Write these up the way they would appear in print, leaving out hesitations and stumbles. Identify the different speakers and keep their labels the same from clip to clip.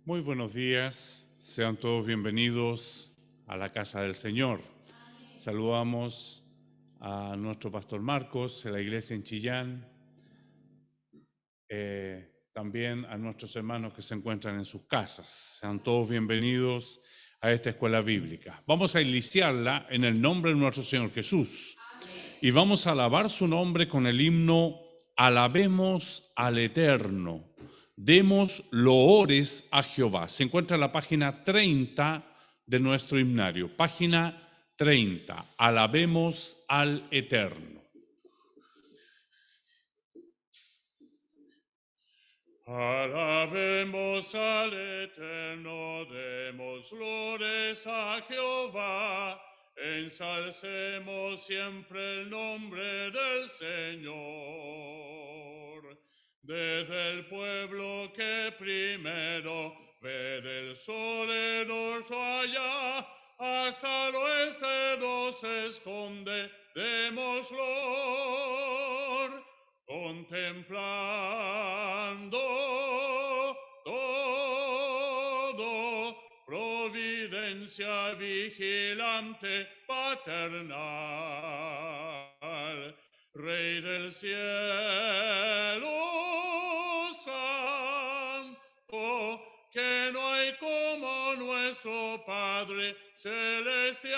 Speaker 1: Muy buenos días, sean todos bienvenidos a la casa del Señor. Saludamos a nuestro pastor Marcos, de la iglesia en Chillán, también a nuestros hermanos que se encuentran en sus casas. Sean todos bienvenidos a esta escuela bíblica. Vamos a iniciarla en el nombre de nuestro Señor Jesús. Y vamos a alabar su nombre con el himno Alabemos al Eterno. Demos loores a Jehová. Se encuentra en la página 30 de nuestro himnario. Página 30. Alabemos al Eterno. Alabemos al Eterno, demos loores a Jehová. Ensalcemos siempre el nombre del Señor. Desde el pueblo que primero ve del sol el norte allá, hasta el oeste se esconde, demos lor, contemplando todo, providencia vigilante paternal, Rey del cielo santo, que no hay como nuestro Padre celestial.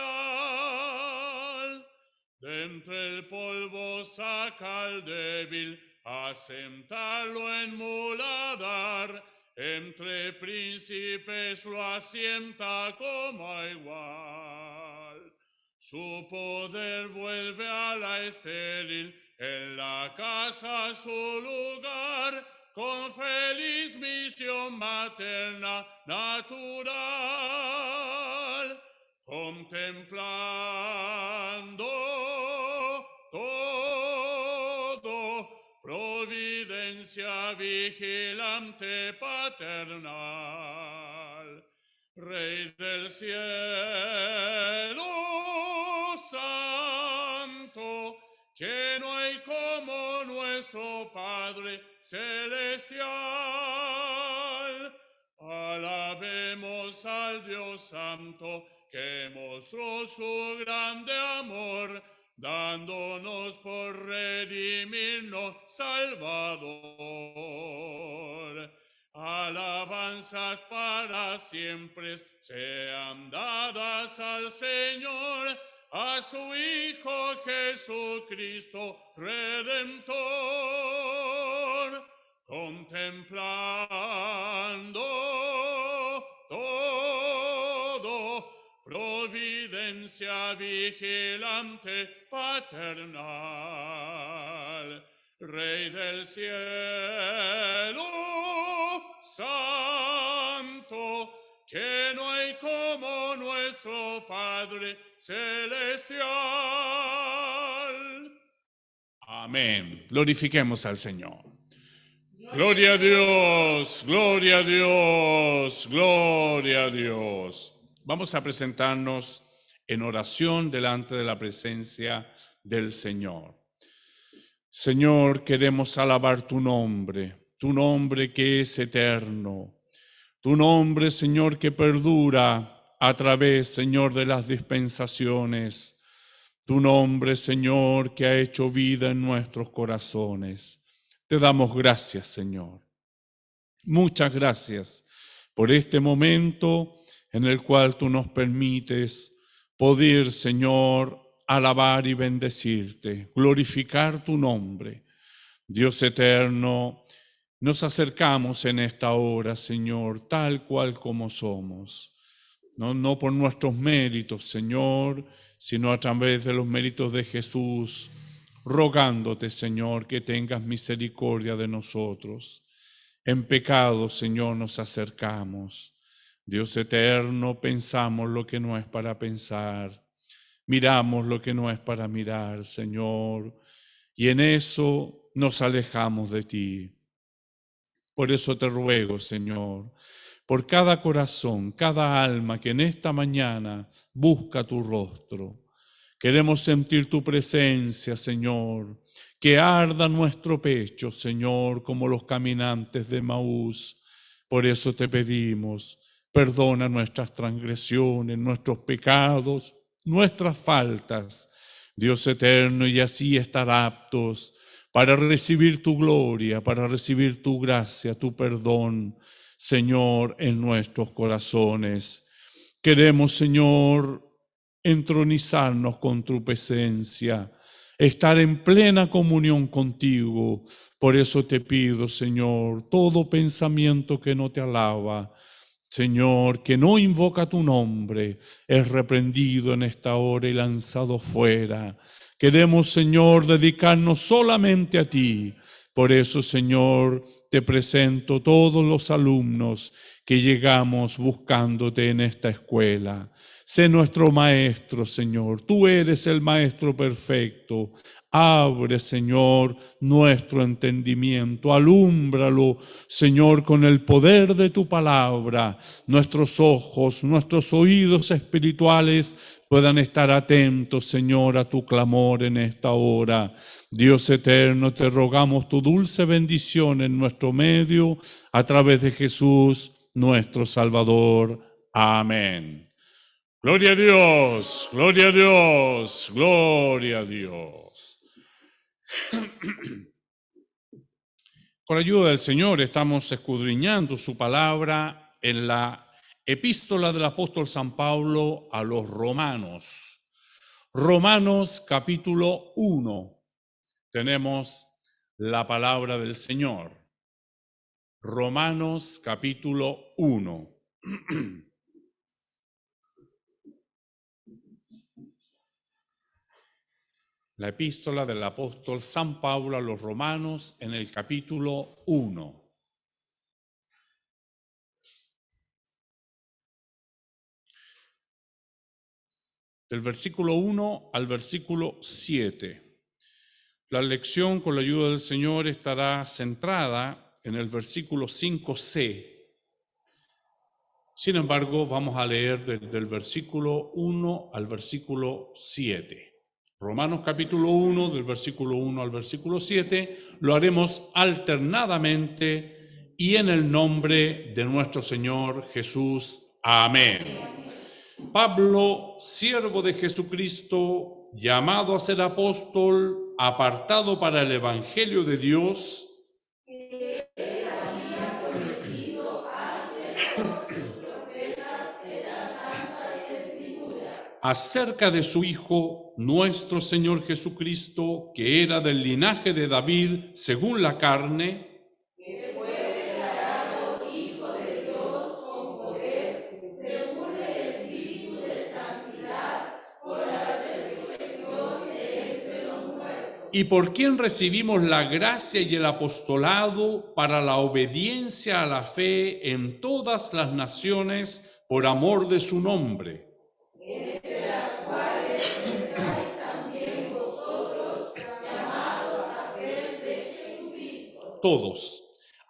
Speaker 1: De entre el polvo saca al débil, a sentarlo en muladar, entre príncipes lo asienta como a igual. Su poder vuelve a la estéril, en la casa su lugar, con feliz misión materna natural, contemplando todo, providencia vigilante paternal, Rey del cielo santo, que no hay como nuestro Padre celestial. Alabemos al Dios santo, que mostró su grande amor, dándonos por redimirnos Salvador. Alabanzas para siempre sean dadas al Señor, a su Hijo Jesucristo Redentor, contemplando todo, providencia vigilante paternal, Rey del cielo santo, que no hay como nuestro Padre celestial. Amén. Glorifiquemos al Señor. Gloria a Dios, gloria a Dios, gloria a Dios. Vamos a presentarnos en oración delante de la presencia del Señor. Señor, queremos alabar tu nombre que es eterno, tu nombre, Señor, que perdura a través, Señor, de las dispensaciones, tu nombre, Señor, que ha hecho vida en nuestros corazones. Te damos gracias, Señor. Muchas gracias por este momento en el cual tú nos permites poder, Señor, alabar y bendecirte, glorificar tu nombre. Dios eterno, nos acercamos en esta hora, Señor, tal cual como somos. No por nuestros méritos, Señor, sino a través de los méritos de Jesús, rogándote, Señor, que tengas misericordia de nosotros. En pecado, Señor, nos acercamos. Dios eterno, pensamos lo que no es para pensar, miramos lo que no es para mirar, Señor, y en eso nos alejamos de ti. Por eso te ruego, Señor, por cada corazón, cada alma que en esta mañana busca tu rostro. Queremos sentir tu presencia, Señor, que arda nuestro pecho, Señor, como los caminantes de Maús, Por eso te pedimos, perdona nuestras transgresiones, nuestros pecados, nuestras faltas, Dios eterno, y así estar aptos para recibir tu gloria, para recibir tu gracia, tu perdón, Señor, en nuestros corazones. Queremos, Señor, entronizarnos con tu presencia, estar en plena comunión contigo. Por eso te pido, Señor, todo pensamiento que no te alaba, Señor, que no invoca tu nombre, es reprendido en esta hora y lanzado fuera. Queremos, Señor, dedicarnos solamente a ti. Por eso, Señor, te presento todos los alumnos que llegamos buscándote en esta escuela. Sé nuestro maestro, Señor. Tú eres el maestro perfecto. Abre, Señor, nuestro entendimiento. Alúmbralo, Señor, con el poder de tu palabra. Nuestros ojos, nuestros oídos espirituales puedan estar atentos, Señor, a tu clamor en esta hora. Dios eterno, te rogamos tu dulce bendición en nuestro medio a través de Jesús, nuestro Salvador. Amén. Gloria a Dios, gloria a Dios, gloria a Dios. Con la ayuda del Señor estamos escudriñando su palabra en la epístola del apóstol San Pablo a los Romanos. Romanos capítulo 1. Tenemos la palabra del Señor. Romanos capítulo 1. La epístola del apóstol San Pablo a los Romanos en el capítulo 1. Del versículo 1 al versículo 7. La lección con la ayuda del Señor estará centrada en el versículo 5c. Sin embargo, vamos a leer desde el versículo 1 al versículo 7. Romanos capítulo 1, del versículo 1 al versículo 7, lo haremos alternadamente y en el nombre de nuestro Señor Jesús. Amén. Pablo, siervo de Jesucristo, llamado a ser apóstol, apartado para el Evangelio de Dios, que él había prometido antes por sus profetas en las santas escrituras, acerca de su Hijo, nuestro Señor Jesucristo, que era del linaje de David según la carne, que fue declarado Hijo de Dios con poder, según el Espíritu de santidad, por la resurrección de entre los muertos, y por quien recibimos la gracia y el apostolado para la obediencia a la fe en todas las naciones por amor de su nombre, entre las cuales estáis también vosotros, llamados a ser de Jesucristo. Todos.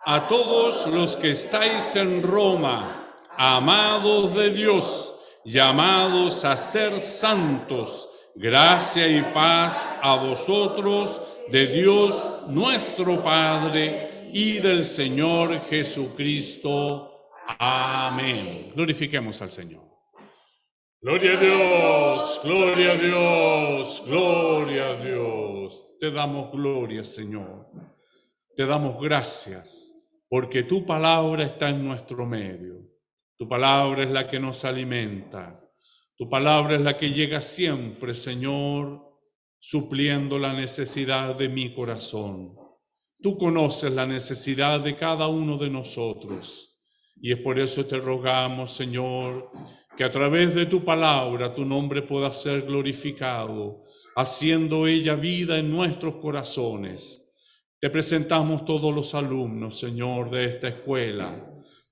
Speaker 1: A todos los que estáis en Roma, amados de Dios, llamados a ser santos, gracia y paz a vosotros, de Dios nuestro Padre y del Señor Jesucristo. Amén. Glorifiquemos al Señor. Gloria a Dios, gloria a Dios, gloria a Dios. Te damos gloria, Señor. Te damos gracias porque tu palabra está en nuestro medio. Tu palabra es la que nos alimenta. Tu palabra es la que llega siempre, Señor, supliendo la necesidad de mi corazón. Tú conoces la necesidad de cada uno de nosotros. Y es por eso te rogamos, Señor, que a través de tu palabra tu nombre pueda ser glorificado, haciendo ella vida en nuestros corazones. Te presentamos todos los alumnos, Señor, de esta escuela,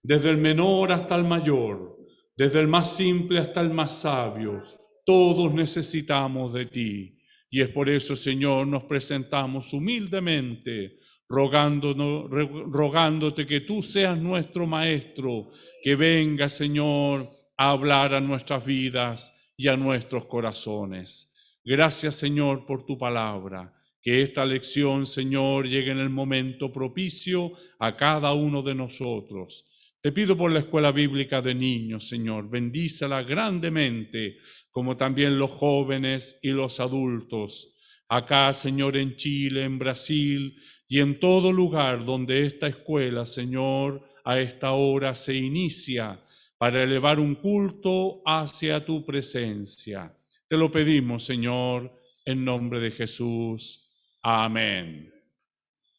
Speaker 1: desde el menor hasta el mayor, desde el más simple hasta el más sabio. Todos necesitamos de ti. Y es por eso, Señor, nos presentamos humildemente, rogándote que tú seas nuestro maestro, que venga, Señor, a hablar a nuestras vidas y a nuestros corazones. Gracias, Señor, por tu palabra. Que esta lección, Señor, llegue en el momento propicio a cada uno de nosotros. Te pido por la escuela bíblica de niños, Señor, bendícela grandemente, como también los jóvenes y los adultos. Acá, Señor, en Chile, en Brasil y en todo lugar donde esta escuela, Señor, a esta hora se inicia para elevar un culto hacia tu presencia. Te lo pedimos, Señor, en nombre de Jesús. Amén.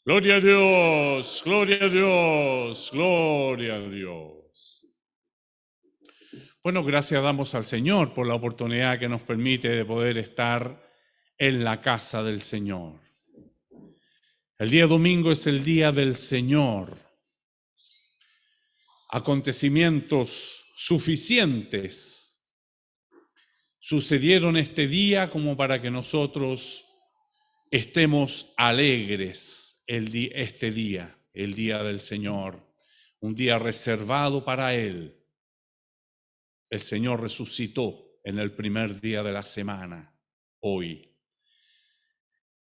Speaker 1: Gloria a Dios, gloria a Dios, gloria a Dios. Bueno, gracias damos al Señor por la oportunidad que nos permite de poder estar en la casa del Señor. El día domingo es el día del Señor. Acontecimientos suficientes sucedieron este día como para que nosotros estemos alegres este día, el día del Señor, un día reservado para Él. El Señor resucitó en el primer día de la semana, hoy.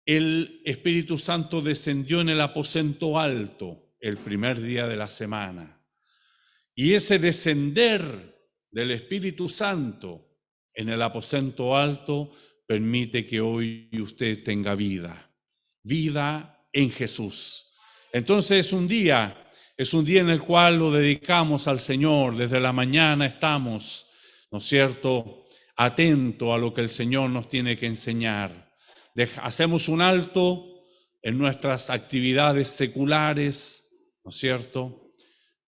Speaker 1: El Espíritu Santo descendió en el aposento alto el primer día de la semana. Y ese descender del Espíritu Santo en el aposento alto permite que hoy usted tenga vida en Jesús. Entonces es un día en el cual lo dedicamos al Señor. Desde la mañana estamos, ¿no es cierto?, atentos a lo que el Señor nos tiene que enseñar. Hacemos un alto en nuestras actividades seculares, ¿no es cierto?,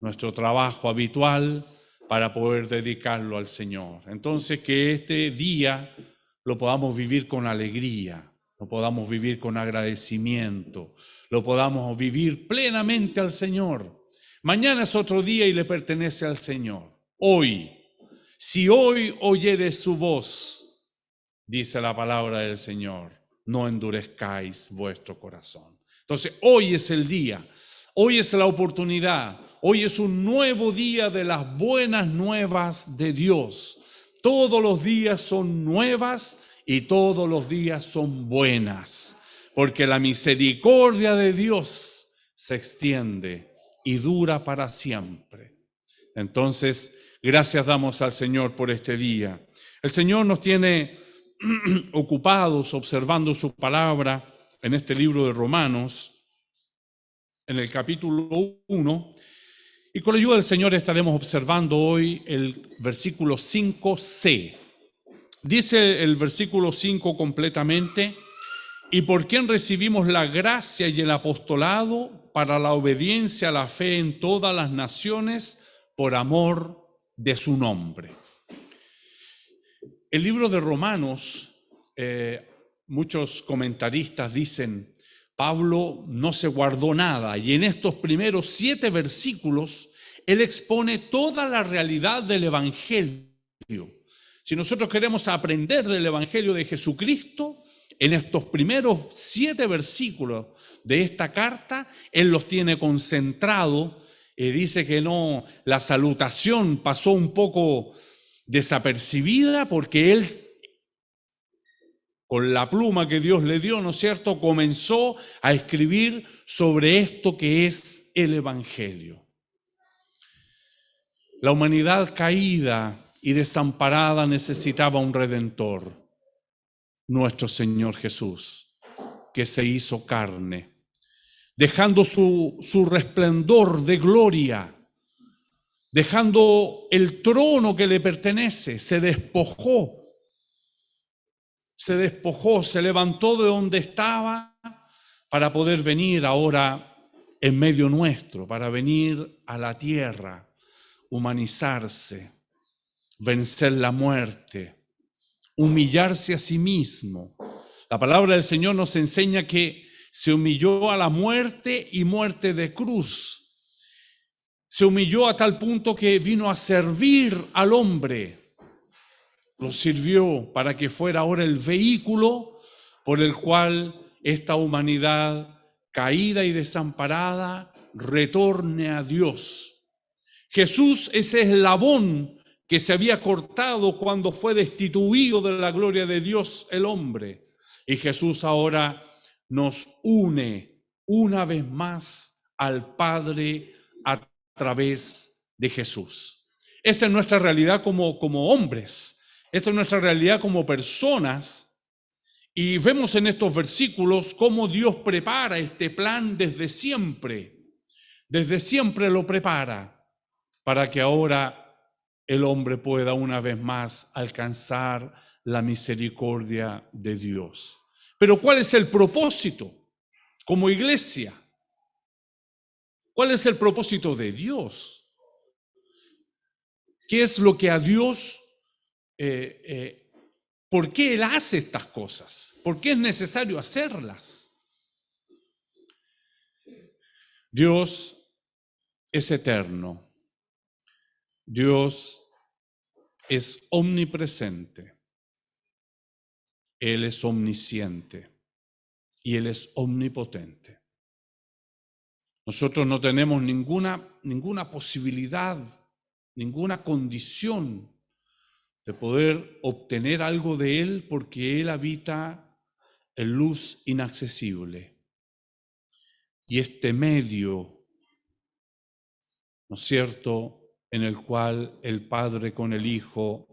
Speaker 1: nuestro trabajo habitual, para poder dedicarlo al Señor. Entonces, que este día lo podamos vivir con alegría, lo podamos vivir con agradecimiento, lo podamos vivir plenamente al Señor. Mañana es otro día y le pertenece al Señor. Hoy, si hoy oyeres su voz, dice la palabra del Señor, no endurezcáis vuestro corazón. Entonces, hoy es el día. Hoy es la oportunidad, hoy es un nuevo día de las buenas nuevas de Dios. Todos los días son nuevas y todos los días son buenas, porque la misericordia de Dios se extiende y dura para siempre. Entonces, gracias damos al Señor por este día. El Señor nos tiene ocupados observando su palabra en este libro de Romanos, en el capítulo 1, y con la ayuda del Señor estaremos observando hoy el versículo 5c. Dice el versículo 5 completamente: y por quien recibimos la gracia y el apostolado para la obediencia a la fe en todas las naciones por amor de su nombre. El libro de Romanos, muchos comentaristas dicen, Pablo no se guardó nada, y en estos primeros 7 versículos él expone toda la realidad del Evangelio. Si nosotros queremos aprender del Evangelio de Jesucristo, en estos primeros 7 versículos de esta carta, él los tiene concentrados. Dice que no, la salutación pasó un poco desapercibida porque él, con la pluma que Dios le dio, ¿no es cierto?, comenzó a escribir sobre esto que es el Evangelio. La humanidad caída y desamparada necesitaba un Redentor, nuestro Señor Jesús, que se hizo carne, dejando su resplendor de gloria, dejando el trono que le pertenece, se despojó, se levantó de donde estaba para poder venir ahora en medio nuestro, para venir a la tierra, humanizarse, vencer la muerte, humillarse a sí mismo. La palabra del Señor nos enseña que se humilló a la muerte y muerte de cruz. Se humilló a tal punto que vino a servir al hombre. Lo sirvió para que fuera ahora el vehículo por el cual esta humanidad caída y desamparada retorne a Dios. Jesús, ese eslabón que se había cortado cuando fue destituido de la gloria de Dios el hombre. Y Jesús ahora nos une una vez más al Padre a través de Jesús. Esa es nuestra realidad como hombres. Esta es nuestra realidad como personas. Y vemos en estos versículos cómo Dios prepara este plan desde siempre. Desde siempre lo prepara para que ahora el hombre pueda una vez más alcanzar la misericordia de Dios. Pero ¿cuál es el propósito como iglesia? ¿Cuál es el propósito de Dios? ¿Qué es lo que a Dios, por qué Él hace estas cosas? ¿Por qué es necesario hacerlas? Dios es eterno. Dios es omnipresente. Él es omnisciente y Él es omnipotente. Nosotros no tenemos ninguna posibilidad, ninguna condición de poder obtener algo de Él porque Él habita en luz inaccesible. Y este medio, ¿no es cierto?, en el cual el Padre con el Hijo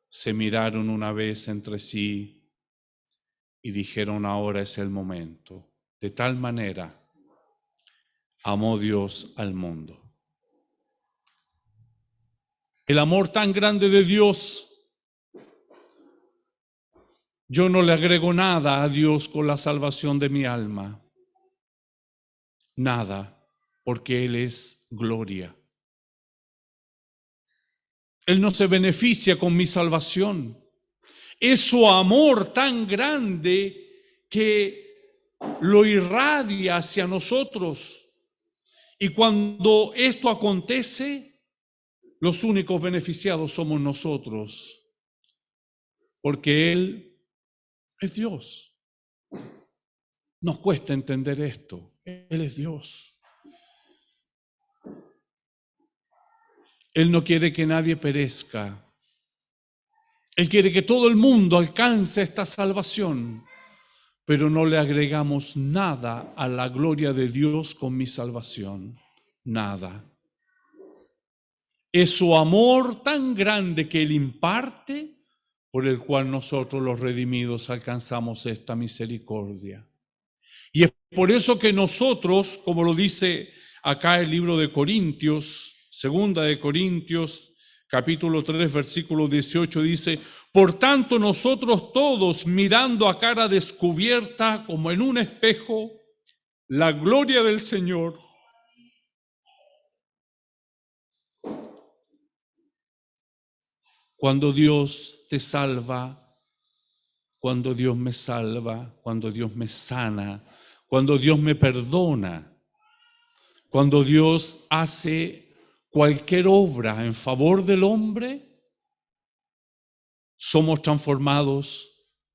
Speaker 1: se miraron una vez entre sí y dijeron: ahora es el momento. De tal manera amó Dios al mundo. El amor tan grande de Dios, yo no le agrego nada a Dios con la salvación de mi alma. Nada, porque Él es gloria. Él no se beneficia con mi salvación. Es su amor tan grande que lo irradia hacia nosotros. Y cuando esto acontece, los únicos beneficiados somos nosotros, porque Él es Dios. Nos cuesta entender esto. Él es Dios. Él no quiere que nadie perezca. Él quiere que todo el mundo alcance esta salvación, pero no le agregamos nada a la gloria de Dios con mi salvación. Nada. Es su amor tan grande que Él imparte, por el cual nosotros los redimidos alcanzamos esta misericordia. Y es por eso que nosotros, como lo dice acá el libro de Corintios, segunda de Corintios, capítulo 3, versículo 18, dice: por tanto nosotros todos, mirando a cara descubierta como en un espejo la gloria del Señor, cuando Dios te salva, cuando Dios me salva, cuando Dios me sana, cuando Dios me perdona, cuando Dios hace cualquier obra en favor del hombre, somos transformados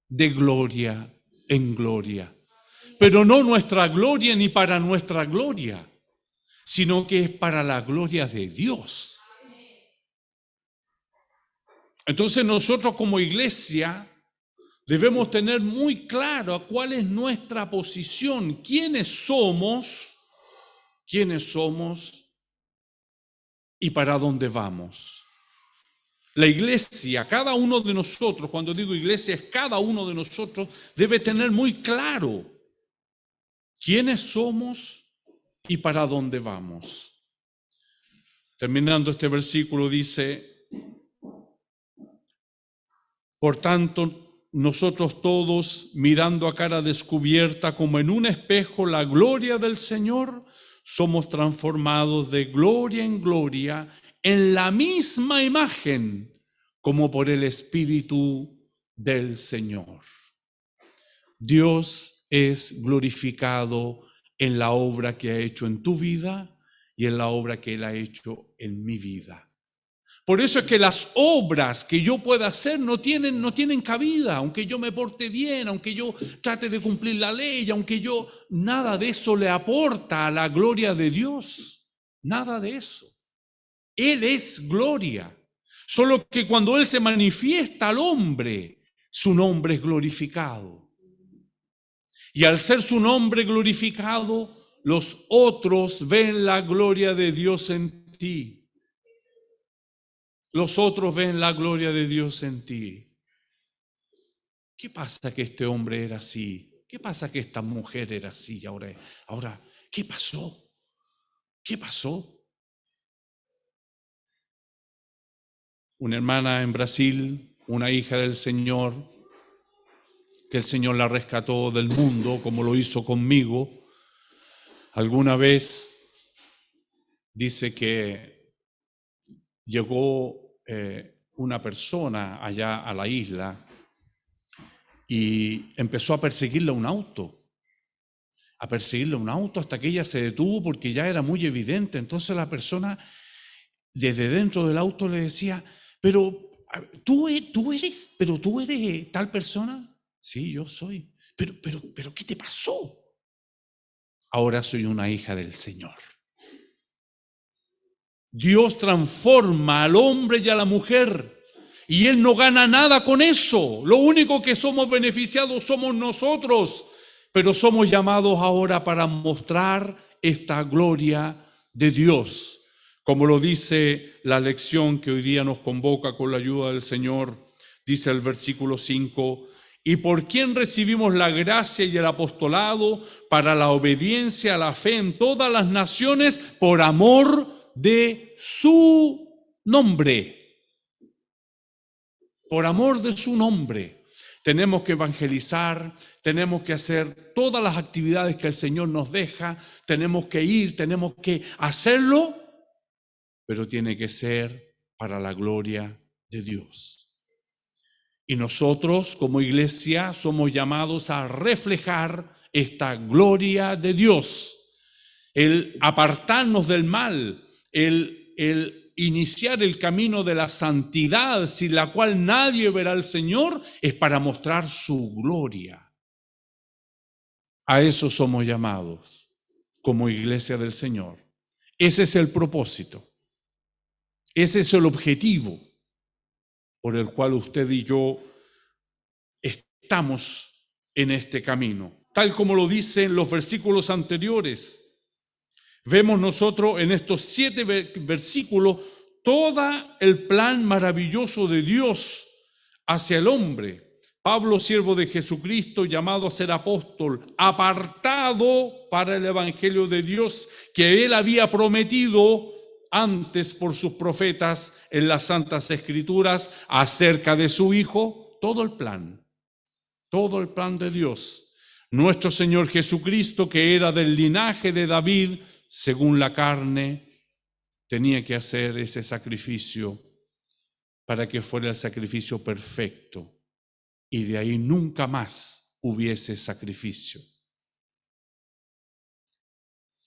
Speaker 1: de gloria en gloria. Pero no nuestra gloria ni para nuestra gloria, sino que es para la gloria de Dios. Entonces nosotros como iglesia debemos tener muy claro cuál es nuestra posición, quiénes somos y para dónde vamos. La iglesia, cada uno de nosotros, cuando digo iglesia es cada uno de nosotros, debe tener muy claro quiénes somos y para dónde vamos. Terminando este versículo dice: por tanto, nosotros todos, mirando a cara descubierta como en un espejo la gloria del Señor, somos transformados de gloria en gloria en la misma imagen como por el Espíritu del Señor. Dios es glorificado en la obra que ha hecho en tu vida y en la obra que Él ha hecho en mi vida. Por eso es que las obras que yo pueda hacer no tienen cabida, aunque yo me porte bien, aunque yo trate de cumplir la ley, nada de eso le aporta a la gloria de Dios. Nada de eso. Él es gloria. Solo que cuando Él se manifiesta al hombre, su nombre es glorificado. Y al ser su nombre glorificado, los otros ven la gloria de Dios en ti. Los otros ven la gloria de Dios en ti. ¿Qué pasa que este hombre era así? ¿Qué pasa que esta mujer era así? Ahora, ¿qué pasó? ¿Qué pasó? Una hermana en Brasil, una hija del Señor, que el Señor la rescató del mundo, como lo hizo conmigo. Alguna vez dice que llegó una persona allá a la isla y empezó a perseguirle un auto hasta que ella se detuvo porque ya era muy evidente. Entonces la persona desde dentro del auto le decía, pero tú eres tal persona. Sí, yo soy. Pero ¿qué te pasó? Ahora soy una hija del Señor. Dios transforma al hombre y a la mujer y Él no gana nada con eso. Lo único que somos beneficiados somos nosotros, pero somos llamados ahora para mostrar esta gloria de Dios. Como lo dice la lección que hoy día nos convoca con la ayuda del Señor, dice el versículo 5, y por quien recibimos la gracia y el apostolado para la obediencia a la fe en todas las naciones por amor de su nombre. Por amor de su nombre. Tenemos que evangelizar, tenemos que hacer todas las actividades que el Señor nos deja, tenemos que ir, tenemos que hacerlo, pero tiene que ser para la gloria de Dios. Y nosotros como iglesia somos llamados a reflejar esta gloria de Dios, el apartarnos del mal, el iniciar el camino de la santidad, sin la cual nadie verá al Señor, es para mostrar su gloria. A eso somos llamados como iglesia del Señor. Ese es el propósito. Ese es el objetivo por el cual usted y yo estamos en este camino. Tal como lo dicen los versículos anteriores, vemos nosotros en estos 7 versículos todo el plan maravilloso de Dios hacia el hombre. Pablo, siervo de Jesucristo, llamado a ser apóstol, apartado para el evangelio de Dios que él había prometido antes por sus profetas en las Santas Escrituras acerca de su Hijo, todo el plan de Dios. Nuestro Señor Jesucristo, que era del linaje de David, según la carne, tenía que hacer ese sacrificio para que fuera el sacrificio perfecto y de ahí nunca más hubiese sacrificio.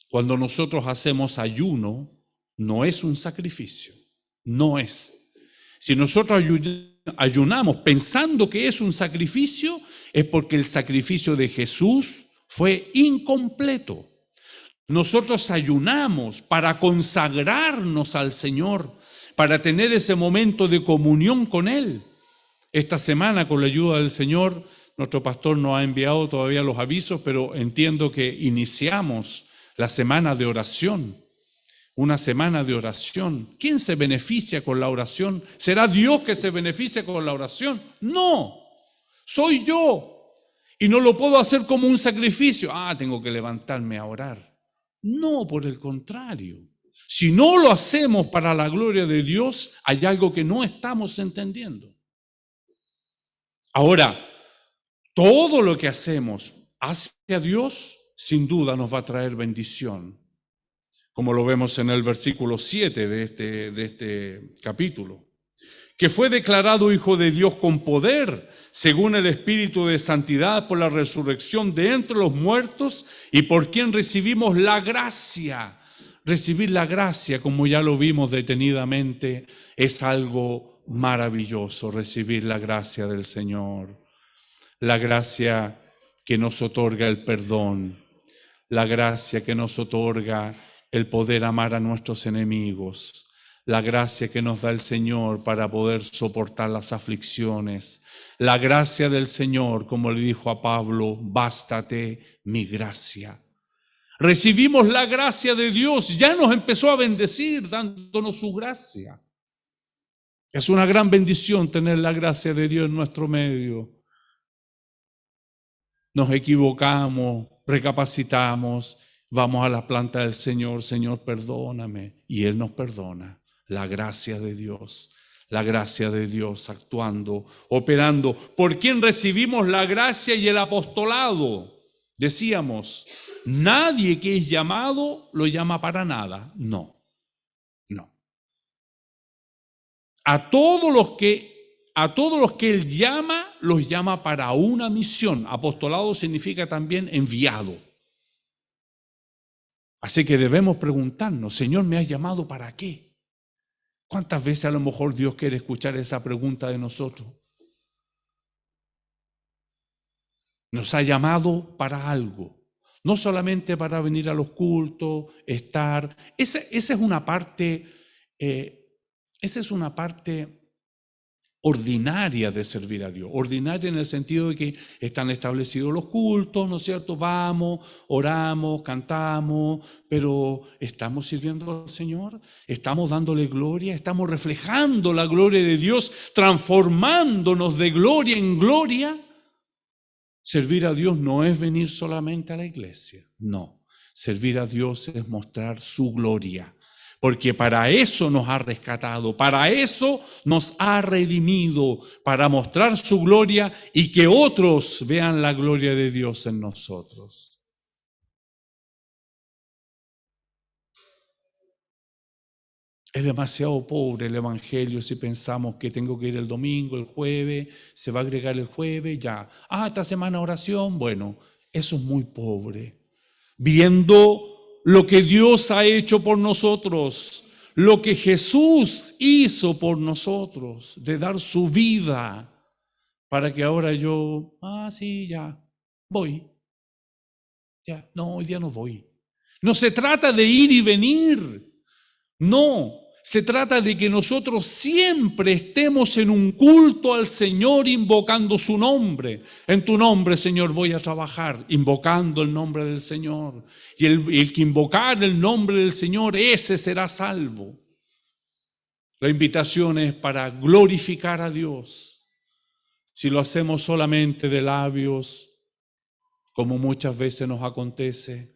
Speaker 1: Cuando nosotros hacemos ayuno, no es un sacrificio, no es. Si nosotros ayunamos pensando que es un sacrificio, es porque el sacrificio de Jesús fue incompleto. Nosotros ayunamos para consagrarnos al Señor, para tener ese momento de comunión con Él. Esta semana, con la ayuda del Señor, nuestro pastor nos ha enviado todavía los avisos, pero entiendo que iniciamos la semana de oración. Una semana de oración. ¿Quién se beneficia con la oración? ¿Será Dios que se beneficia con la oración? No, soy yo. Y no lo puedo hacer como un sacrificio. Tengo que levantarme a orar. No, por el contrario. Si no lo hacemos para la gloria de Dios, hay algo que no estamos entendiendo. Ahora, todo lo que hacemos hacia Dios, sin duda nos va a traer bendición, como lo vemos en el versículo 7 de este capítulo, que fue declarado Hijo de Dios con poder, según el Espíritu de Santidad, por la resurrección de entre los muertos y por quien recibimos la gracia. Recibir la gracia, como ya lo vimos detenidamente, es algo maravilloso, recibir la gracia del Señor, la gracia que nos otorga el perdón, la gracia que nos otorga el poder amar a nuestros enemigos, la gracia que nos da el Señor para poder soportar las aflicciones, la gracia del Señor, como le dijo a Pablo, bástate mi gracia. Recibimos la gracia de Dios, ya nos empezó a bendecir dándonos su gracia. Es una gran bendición tener la gracia de Dios en nuestro medio. Nos equivocamos, recapacitamos, vamos a la planta del Señor, Señor, perdóname, y Él nos perdona. La gracia de Dios actuando, operando. ¿Por quién recibimos la gracia y el apostolado? Decíamos, nadie que es llamado lo llama para nada. No. A todos los que Él llama, los llama para una misión. Apostolado significa también enviado. Así que debemos preguntarnos, Señor, ¿me has llamado para qué? ¿Cuántas veces a lo mejor Dios quiere escuchar esa pregunta de nosotros? Nos ha llamado para algo, no solamente para venir a los cultos, estar. Esa es una parte ordinaria de servir a Dios. Ordinaria en el sentido de que están establecidos los cultos, ¿no es cierto? Vamos, oramos, cantamos, pero ¿estamos sirviendo al Señor? ¿Estamos dándole gloria? ¿Estamos reflejando la gloria de Dios, transformándonos de gloria en gloria? Servir a Dios no es venir solamente a la iglesia, no. Servir a Dios es mostrar su gloria. Porque para eso nos ha rescatado, para eso nos ha redimido, para mostrar su gloria y que otros vean la gloria de Dios en nosotros. Es demasiado pobre el evangelio si pensamos que tengo que ir el domingo, el jueves, se va a agregar el jueves, ya. Esta semana oración, bueno, eso es muy pobre. Viendo lo que Dios ha hecho por nosotros, lo que Jesús hizo por nosotros, de dar su vida para que ahora yo, sí, ya, voy. Ya, no, hoy día no voy. No se trata de ir y venir, no. Se trata de que nosotros siempre estemos en un culto al Señor invocando su nombre. En tu nombre, Señor, voy a trabajar, invocando el nombre del Señor. Y el que invocar el nombre del Señor, ese será salvo. La invitación es para glorificar a Dios. Si lo hacemos solamente de labios, como muchas veces nos acontece,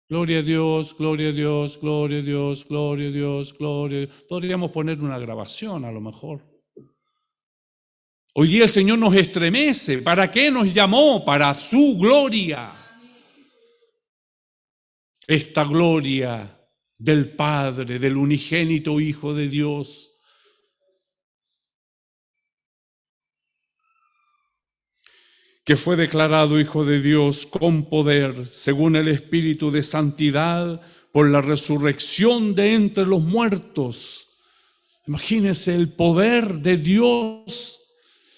Speaker 1: gloria a Dios, gloria a Dios, gloria a Dios, gloria a Dios, gloria a Dios. Podríamos poner una grabación a lo mejor. Hoy día el Señor nos estremece. ¿Para qué nos llamó? Para su gloria. Esta gloria del Padre, del unigénito Hijo de Dios, que fue declarado Hijo de Dios con poder, según el Espíritu de santidad, por la resurrección de entre los muertos. Imagínense el poder de Dios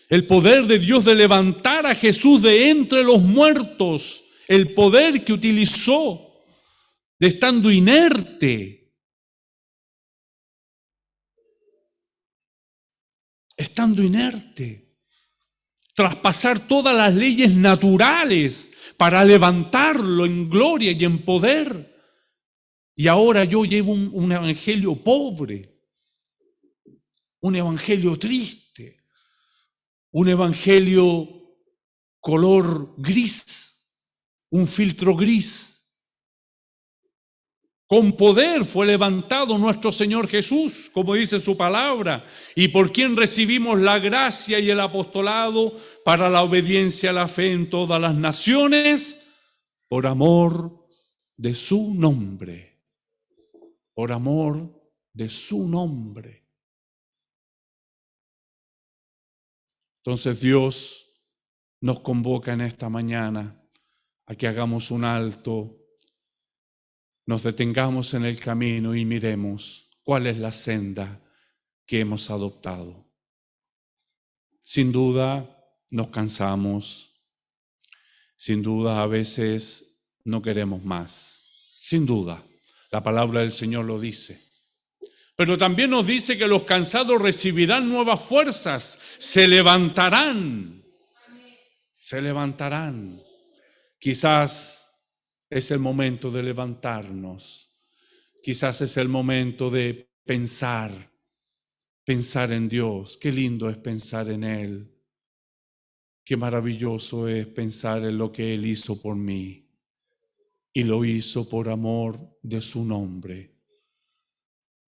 Speaker 1: de levantar a Jesús de entre los muertos, el poder que utilizó de estando inerte, traspasar todas las leyes naturales para levantarlo en gloria y en poder. Y ahora yo llevo un evangelio pobre, un evangelio triste, un evangelio color gris, un filtro gris. Con poder fue levantado nuestro Señor Jesús, como dice su palabra, y por quien recibimos la gracia y el apostolado para la obediencia a la fe en todas las naciones, por amor de su nombre. Por amor de su nombre. Entonces Dios nos convoca en esta mañana a que hagamos un alto, nos detengamos en el camino y miremos cuál es la senda que hemos adoptado. Sin duda nos cansamos, sin duda a veces no queremos más, sin duda, la palabra del Señor lo dice. Pero también nos dice que los cansados recibirán nuevas fuerzas, se levantarán. Quizás es el momento de levantarnos. Quizás es el momento de pensar pensar en Dios, qué lindo es pensar en Él. Qué maravilloso es pensar en lo que Él hizo por mí. Y lo hizo por amor de su nombre.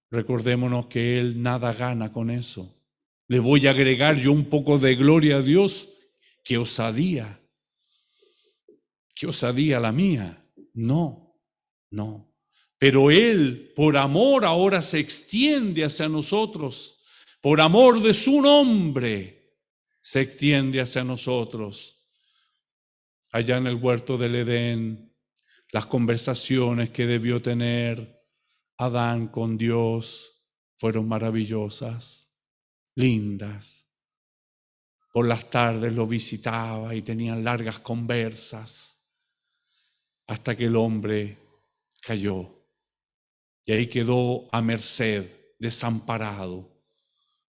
Speaker 1: Recordémonos que Él nada gana con eso. Le voy a agregar yo un poco de gloria a Dios. ¡Qué osadía! ¡Qué osadía la mía! No, no. Pero Él, por amor, ahora se extiende hacia nosotros. Por amor de su nombre, se extiende hacia nosotros. Allá en el huerto del Edén, las conversaciones que debió tener Adán con Dios fueron maravillosas, lindas. Por las tardes lo visitaba y tenían largas conversas hasta que el hombre cayó. Y ahí quedó a merced, desamparado.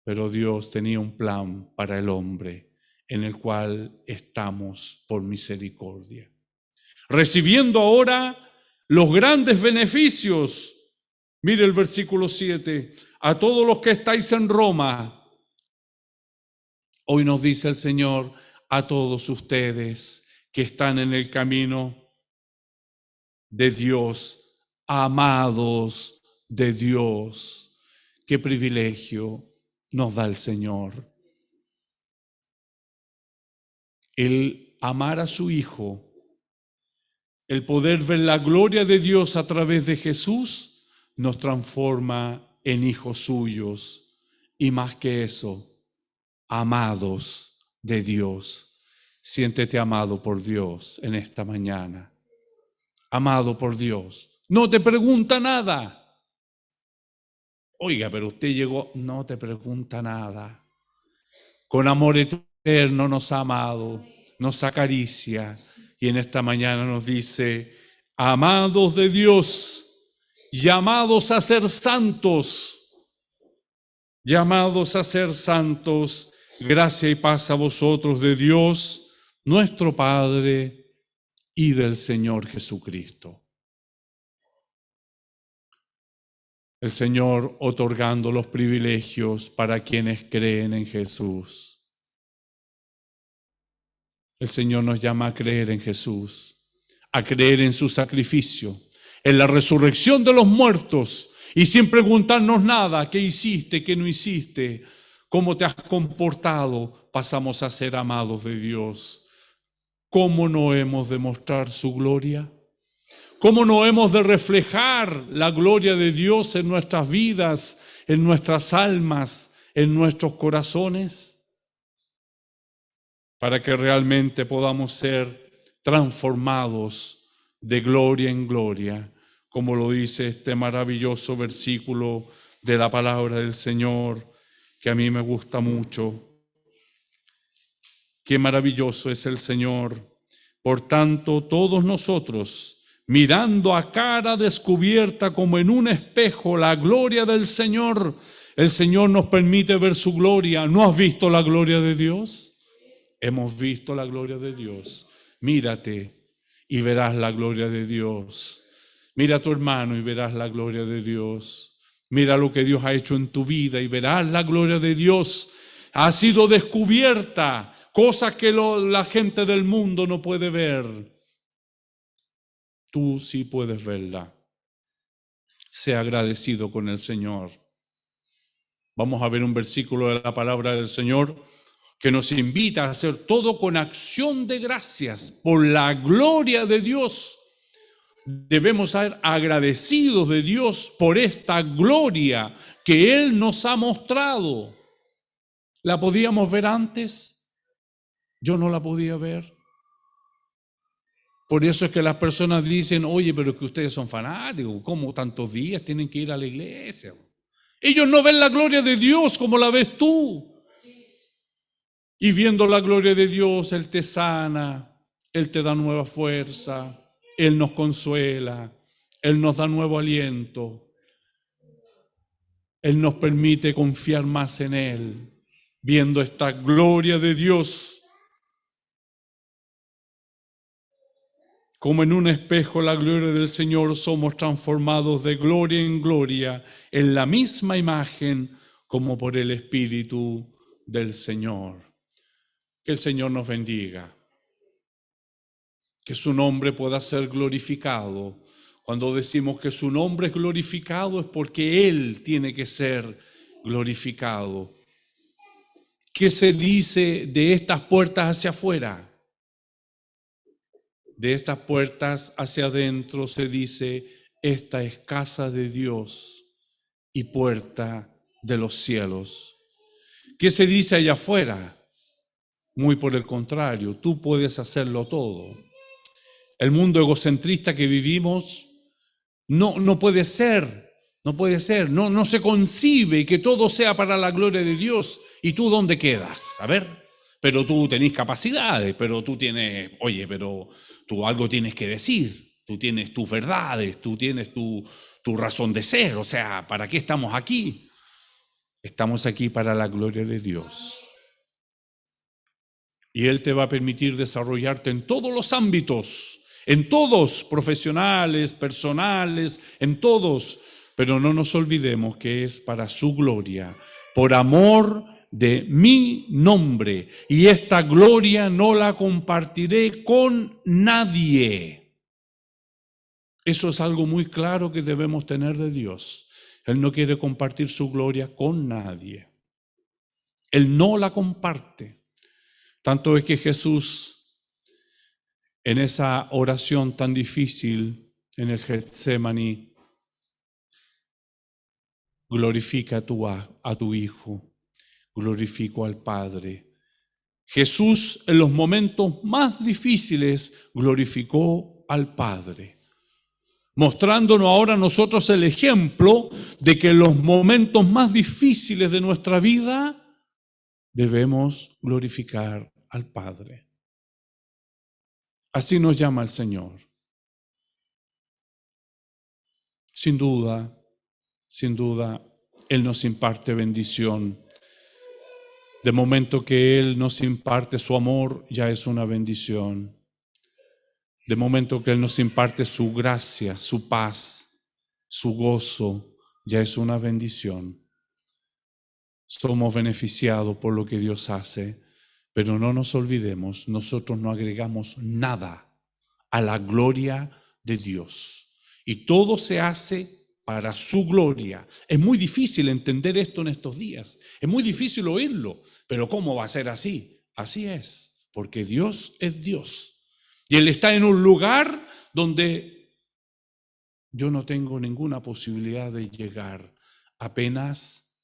Speaker 1: Pero Dios tenía un plan para el hombre en el cual estamos por misericordia. Recibiendo ahora los grandes beneficios. Mire el versículo 7. A todos los que estáis en Roma, hoy nos dice el Señor, a todos ustedes que están en el camino de Dios, amados de Dios. Qué privilegio nos da el Señor. El amar a su Hijo, el poder ver la gloria de Dios a través de Jesús, nos transforma en hijos suyos. Y más que eso, amados de Dios. Siéntete amado por Dios en esta mañana. Amado por Dios. No te pregunta nada. Oiga, pero usted llegó, no te pregunta nada. Con amor eterno nos ha amado, nos acaricia y en esta mañana nos dice, amados de Dios, llamados a ser santos, llamados a ser santos, gracia y paz a vosotros de Dios, nuestro Padre y del Señor Jesucristo. El Señor otorgando los privilegios para quienes creen en Jesús. El Señor nos llama a creer en Jesús, a creer en su sacrificio, en la resurrección de los muertos y sin preguntarnos nada, ¿qué hiciste, qué no hiciste? ¿Cómo te has comportado? Pasamos a ser amados de Dios. ¿Cómo no hemos de mostrar su gloria? ¿Cómo no hemos de reflejar la gloria de Dios en nuestras vidas, en nuestras almas, en nuestros corazones? Para que realmente podamos ser transformados de gloria en gloria, como lo dice este maravilloso versículo de la palabra del Señor, que a mí me gusta mucho. Qué maravilloso es el Señor. Por tanto, todos nosotros, mirando a cara descubierta como en un espejo la gloria del Señor, el Señor nos permite ver su gloria. ¿No has visto la gloria de Dios? Hemos visto la gloria de Dios. Mírate y verás la gloria de Dios. Mira a tu hermano y verás la gloria de Dios. Mira lo que Dios ha hecho en tu vida y verás la gloria de Dios. Ha sido descubierta, cosas que la gente del mundo no puede ver. Tú sí puedes verla. Sea agradecido con el Señor. Vamos a ver un versículo de la palabra del Señor que nos invita a hacer todo con acción de gracias por la gloria de Dios. Debemos ser agradecidos de Dios por esta gloria que Él nos ha mostrado. ¿La podíamos ver antes? Yo no la podía ver. Por eso es que las personas dicen, oye, pero es que ustedes son fanáticos, ¿cómo tantos días tienen que ir a la iglesia? Ellos no ven la gloria de Dios como la ves tú. Y viendo la gloria de Dios, Él te sana, Él te da nueva fuerza, Él nos consuela, Él nos da nuevo aliento, Él nos permite confiar más en Él, viendo esta gloria de Dios. Como en un espejo la gloria del Señor somos transformados de gloria en gloria en la misma imagen como por el Espíritu del Señor. Que el Señor nos bendiga. Que su nombre pueda ser glorificado. Cuando decimos que su nombre es glorificado es porque Él tiene que ser glorificado. ¿Qué se dice de estas puertas hacia afuera? De estas puertas hacia adentro se dice, esta es casa de Dios y puerta de los cielos. ¿Qué se dice allá afuera? Muy por el contrario, tú puedes hacerlo todo. El mundo egocentrista que vivimos no puede ser, no se concibe que todo sea para la gloria de Dios. ¿Y tú dónde quedas? A ver, pero tú tenés capacidades, pero tú tienes, pero tú algo tienes que decir, tú tienes tus verdades, tú tienes tu razón de ser, o sea, ¿para qué estamos aquí? Estamos aquí para la gloria de Dios. Y Él te va a permitir desarrollarte en todos los ámbitos, en todos, profesionales, personales, en todos. Pero no nos olvidemos que es para su gloria, por amor de mi nombre. Y esta gloria no la compartiré con nadie. Eso es algo muy claro que debemos tener de Dios. Él no quiere compartir su gloria con nadie. Él no la comparte. Tanto es que Jesús, en esa oración tan difícil en el Getsemaní, glorifica a tu Hijo, glorifico al Padre. Jesús en los momentos más difíciles glorificó al Padre, mostrándonos ahora a nosotros el ejemplo de que en los momentos más difíciles de nuestra vida debemos glorificar al Padre. Así nos llama el Señor. Sin duda, Él nos imparte bendición. De momento que Él nos imparte su amor, ya es una bendición. De momento que Él nos imparte su gracia, su paz, su gozo, ya es una bendición. Somos beneficiados por lo que Dios hace, pero no nos olvidemos, nosotros no agregamos nada a la gloria de Dios. Y todo se hace para su gloria. Es muy difícil entender esto en estos días. Es muy difícil oírlo. Pero ¿cómo va a ser así? Así es, porque Dios es Dios. Y Él está en un lugar donde yo no tengo ninguna posibilidad de llegar. Apenas,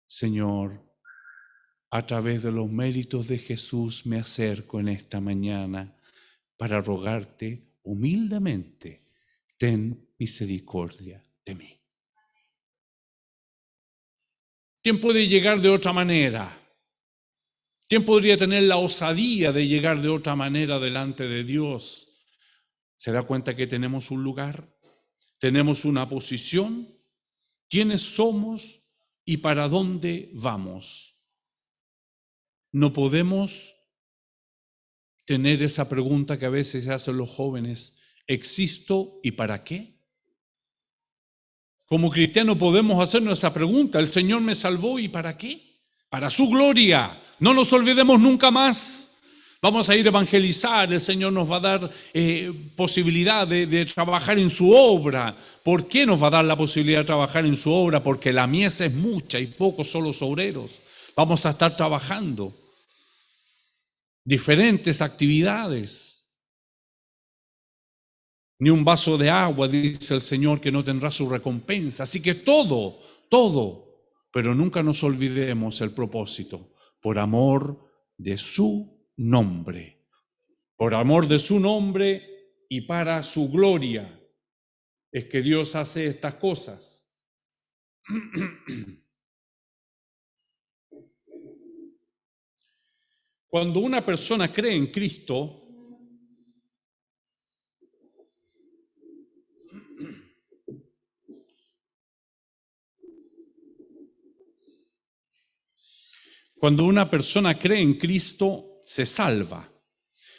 Speaker 1: Señor, a través de los méritos de Jesús me acerco en esta mañana para rogarte humildemente, ten misericordia de mí. ¿Quién puede llegar de otra manera? ¿Quién podría tener la osadía de llegar de otra manera delante de Dios? ¿Se da cuenta que tenemos un lugar? ¿Tenemos una posición? ¿Quiénes somos y para dónde vamos? No podemos tener esa pregunta que a veces se hacen los jóvenes, ¿existo y para qué? Como cristianos podemos hacernos esa pregunta, ¿el Señor me salvó y para qué? Para su gloria. No nos olvidemos nunca más. Vamos a ir a evangelizar, el Señor nos va a dar posibilidad de trabajar en su obra. ¿Por qué nos va a dar la posibilidad de trabajar en su obra? Porque la mies es mucha y pocos son los obreros. Vamos a estar trabajando diferentes actividades. Ni un vaso de agua, dice el Señor, que no tendrá su recompensa. Así que todo, pero nunca nos olvidemos el propósito, por amor de su nombre. Por amor de su nombre y para su gloria es que Dios hace estas cosas. Cuando una persona cree en Cristo, se salva.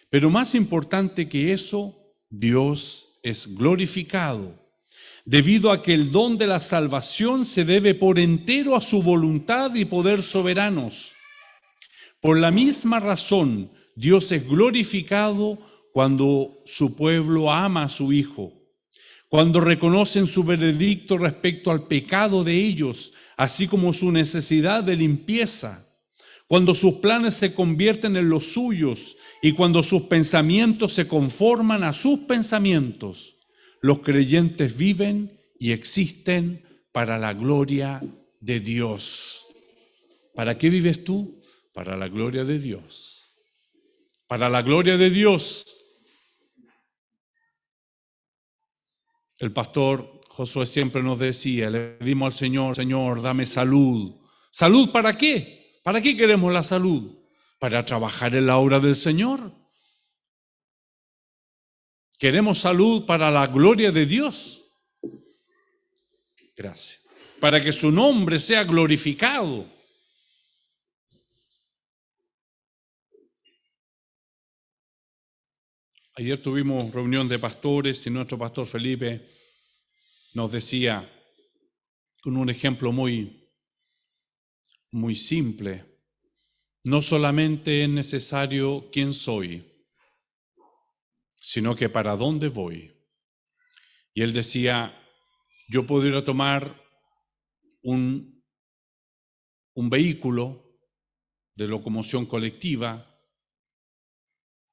Speaker 1: Pero más importante que eso, Dios es glorificado. debido a que el don de la salvación se debe por entero a su voluntad y poder soberanos. Por la misma razón, Dios es glorificado cuando su pueblo ama a su Hijo, cuando reconocen su veredicto respecto al pecado de ellos, así como su necesidad de limpieza, cuando sus planes se convierten en los suyos y cuando sus pensamientos se conforman a sus pensamientos. Los creyentes viven y existen para la gloria de Dios. ¿Para qué vives tú? Para la gloria de Dios. Para la gloria de Dios. El pastor Josué siempre nos decía, le pedimos al Señor, Señor, dame salud. ¿Salud para qué? ¿Para qué queremos la salud? Para trabajar en la obra del Señor. Queremos salud para la gloria de Dios. Gracias. Para que su nombre sea glorificado. Ayer tuvimos reunión de pastores y nuestro pastor Felipe nos decía con un ejemplo muy simple, no solamente es necesario quién soy, sino que para dónde voy. Y él decía, yo puedo ir a tomar un vehículo de locomoción colectiva,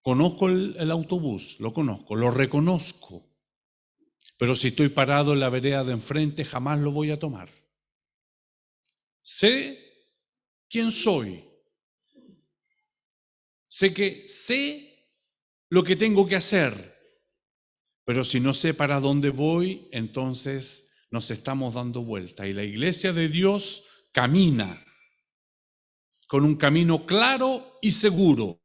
Speaker 1: conozco el autobús, lo conozco, lo reconozco, pero si estoy parado en la vereda de enfrente, jamás lo voy a tomar. Sé quién soy, sé lo que tengo que hacer, pero si no sé para dónde voy, entonces nos estamos dando vuelta. Y la iglesia de Dios camina con un camino claro y seguro,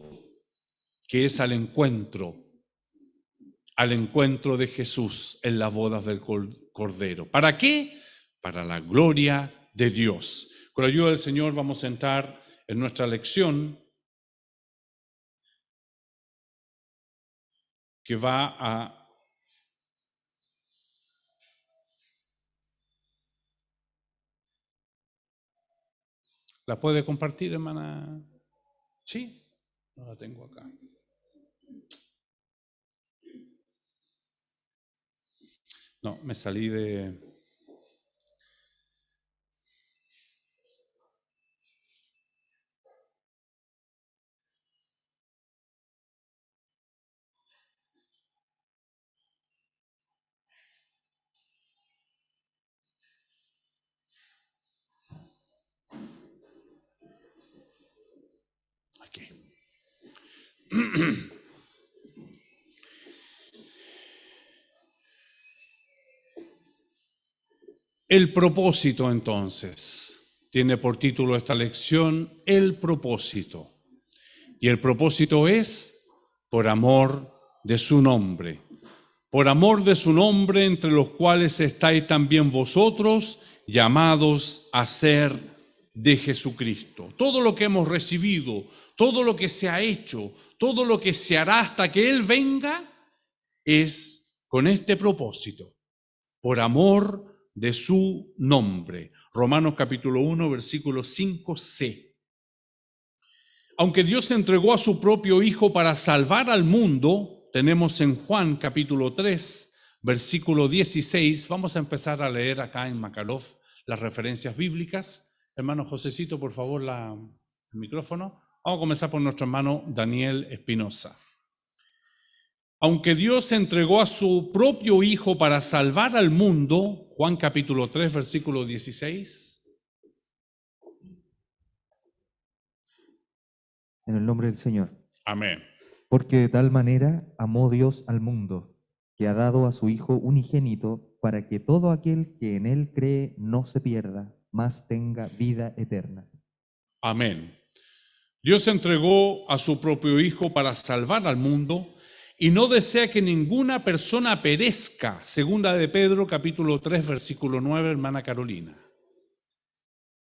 Speaker 1: que es al encuentro de Jesús en las bodas del Cordero. ¿Para qué? Para la gloria de Dios. Con la ayuda del Señor vamos a entrar en nuestra lección que va a ¿La puede compartir, hermana? Sí, no la tengo acá. No, me salí de... Aquí. El propósito, entonces, tiene por título esta lección, el propósito. Y el propósito es por amor de su nombre. Por amor de su nombre, entre los cuales estáis también vosotros, llamados a ser de Jesucristo. Todo lo que hemos recibido, todo lo que se ha hecho, todo lo que se hará hasta que Él venga, es con este propósito, por amor de su nombre. Romanos capítulo 1, versículo 5c. Aunque Dios entregó a su propio Hijo para salvar al mundo, tenemos en Juan capítulo 3, versículo 16, vamos a empezar a leer acá en Makalov las referencias bíblicas. Hermano Josecito, por favor, el micrófono. Vamos a comenzar por nuestro hermano Daniel Espinosa. Aunque Dios entregó a su propio Hijo para salvar al mundo, Juan capítulo 3, versículo 16.
Speaker 2: En el nombre del Señor.
Speaker 1: Amén.
Speaker 2: Porque de tal manera amó Dios al mundo, que ha dado a su Hijo unigénito, para que todo aquel que en Él cree no se pierda, mas tenga vida eterna.
Speaker 1: Amén. Dios entregó a su propio Hijo para salvar al mundo y no desea que ninguna persona perezca. Segunda de Pedro, capítulo 3, versículo 9, hermana Carolina.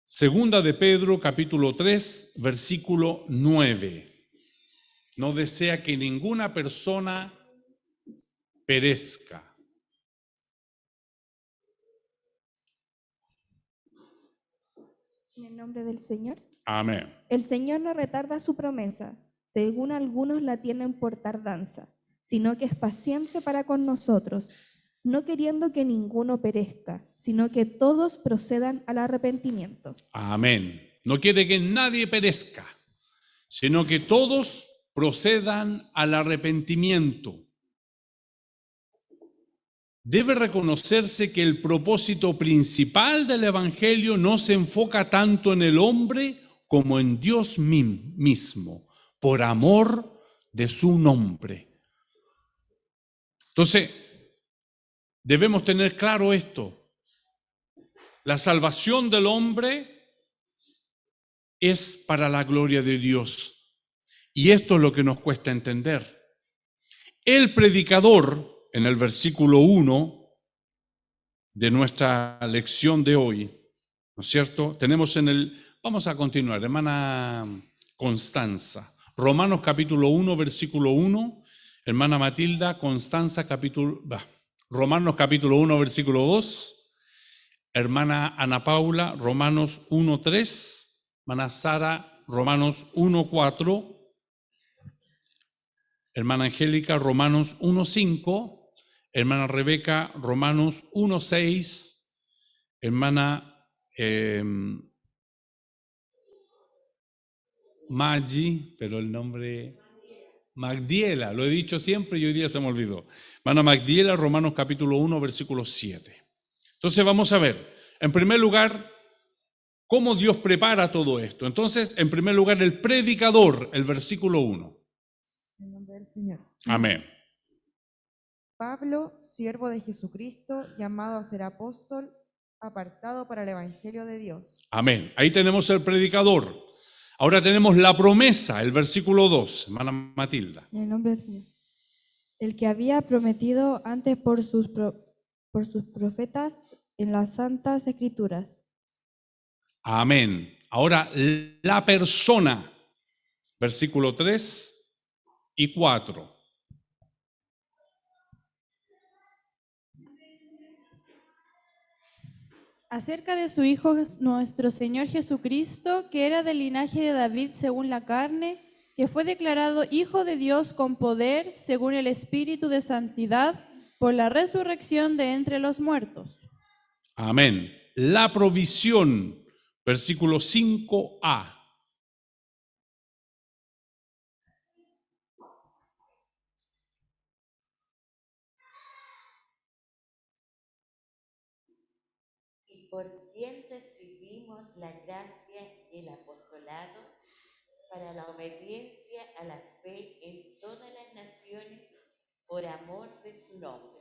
Speaker 1: Segunda de Pedro, capítulo 3, versículo 9. No desea que ninguna persona perezca.
Speaker 3: En el nombre del Señor.
Speaker 1: Amén.
Speaker 3: El Señor no retarda su promesa, según algunos la tienen por tardanza, sino que es paciente para con nosotros, no queriendo que ninguno perezca, sino que todos procedan al arrepentimiento.
Speaker 1: Amén. No quiere que nadie perezca, sino que todos procedan al arrepentimiento. Debe reconocerse que el propósito principal del Evangelio no se enfoca tanto en el hombre como en Dios mismo, por amor de su nombre. Entonces, debemos tener claro esto. La salvación del hombre es para la gloria de Dios. Y esto es lo que nos cuesta entender. El predicador, en el versículo 1 de nuestra lección de hoy, ¿no es cierto? Vamos a continuar, hermana Constanza. Romanos capítulo 1, versículo 1. Hermana Matilda, Constanza, Romanos capítulo 1, versículo 2. Hermana Ana Paula, Romanos 1, 3. Hermana Sara, Romanos 1, 4. Hermana Angélica, Romanos 1, 5. Hermana Rebeca, Romanos 1, 6. Hermana Maggi, pero el nombre... Magdiela, lo he dicho siempre y hoy día se me olvidó. Hermana Magdiela, Romanos capítulo 1, versículo 7. Entonces vamos a ver, en primer lugar, cómo Dios prepara todo esto. Entonces, en primer lugar, el predicador, el versículo 1.
Speaker 4: En el nombre del Señor.
Speaker 1: Amén.
Speaker 4: Pablo, siervo de Jesucristo, llamado a ser apóstol, apartado para el Evangelio de Dios.
Speaker 1: Amén. Ahí tenemos el predicador. Ahora tenemos la promesa, el versículo 2, hermana Matilda.
Speaker 3: En el nombre del Señor. El que había prometido antes por sus profetas en las santas escrituras.
Speaker 1: Amén. Ahora la persona, versículo 3 y 4.
Speaker 5: Acerca de su Hijo nuestro Señor Jesucristo, que era del linaje de David según la carne, que fue declarado Hijo de Dios con poder, según el Espíritu de Santidad, por la resurrección de entre los muertos.
Speaker 1: Amén. La provisión, versículo 5a.
Speaker 6: Por quien recibimos la gracia y el apostolado para la obediencia a la fe en todas las naciones por amor de su nombre.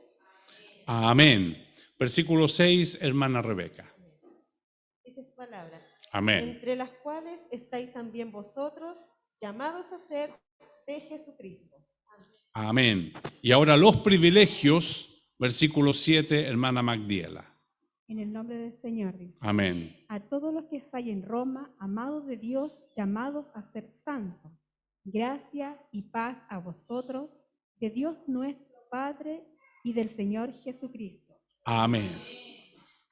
Speaker 1: Amén. Versículo 6, hermana Rebeca.
Speaker 7: Dice su palabra.
Speaker 1: Amén.
Speaker 7: Entre las cuales estáis también vosotros, llamados a ser de Jesucristo.
Speaker 1: Amén. Y ahora los privilegios, versículo 7, hermana Magdiela.
Speaker 8: En el nombre del Señor, dice.
Speaker 1: Amén.
Speaker 8: A todos los que estáis en Roma, amados de Dios, llamados a ser santos, gracia y paz a vosotros, de Dios nuestro Padre y del Señor Jesucristo.
Speaker 1: Amén.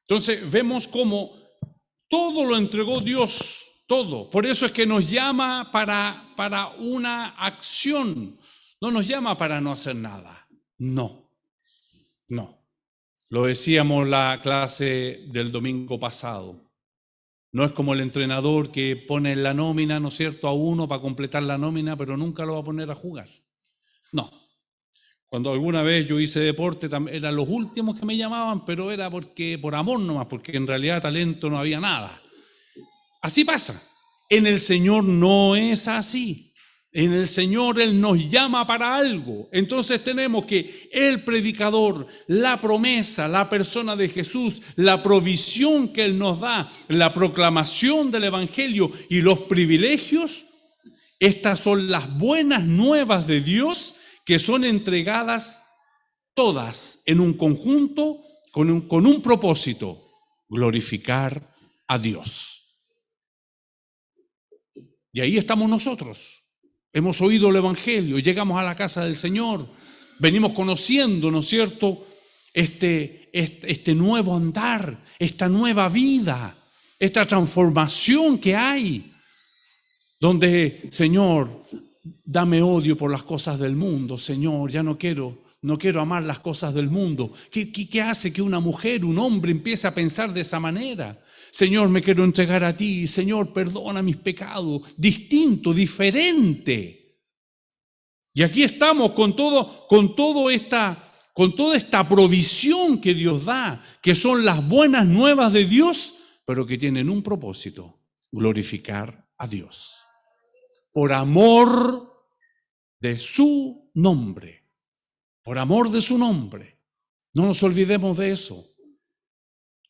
Speaker 1: Entonces vemos cómo todo lo entregó Dios, todo. Por eso es que nos llama para una acción. No nos llama para no hacer nada. No. Lo decíamos la clase del domingo pasado. No es como el entrenador que pone en la nómina, ¿no es cierto?, a uno para completar la nómina, pero nunca lo va a poner a jugar. No. Cuando alguna vez yo hice deporte, eran los últimos que me llamaban, pero era por amor nomás, porque en realidad talento no había nada. Así pasa. En el Señor no es así. En el Señor Él nos llama para algo. Entonces tenemos que el predicador, la promesa, la persona de Jesús, la provisión que Él nos da, la proclamación del Evangelio y los privilegios, estas son las buenas nuevas de Dios que son entregadas todas en un conjunto con un propósito: glorificar a Dios. Y ahí estamos nosotros. Hemos oído el Evangelio, llegamos a la casa del Señor, venimos conociendo, ¿no es cierto?, este nuevo andar, esta nueva vida, esta transformación que hay, donde, Señor, dame odio por las cosas del mundo, Señor, ya no quiero amar las cosas del mundo. ¿Qué hace que una mujer, un hombre empiece a pensar de esa manera? Señor, me quiero entregar a ti, Señor, perdona mis pecados, distinto, diferente. Y aquí estamos con toda esta provisión que Dios da, que son las buenas nuevas de Dios, pero que tienen un propósito: glorificar a Dios. Por amor de su nombre. Por amor de su nombre. No nos olvidemos de eso.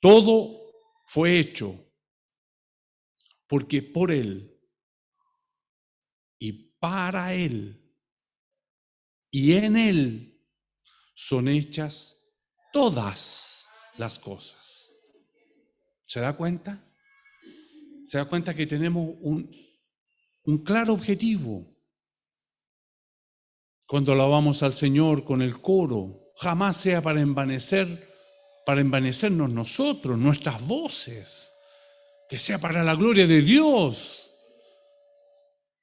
Speaker 1: Todo fue hecho porque por Él y para Él y en Él son hechas todas las cosas. ¿Se da cuenta? ¿Se da cuenta que tenemos un claro objetivo? Cuando alabamos al Señor con el coro, jamás sea para envanecernos nosotros, nuestras voces, que sea para la gloria de Dios.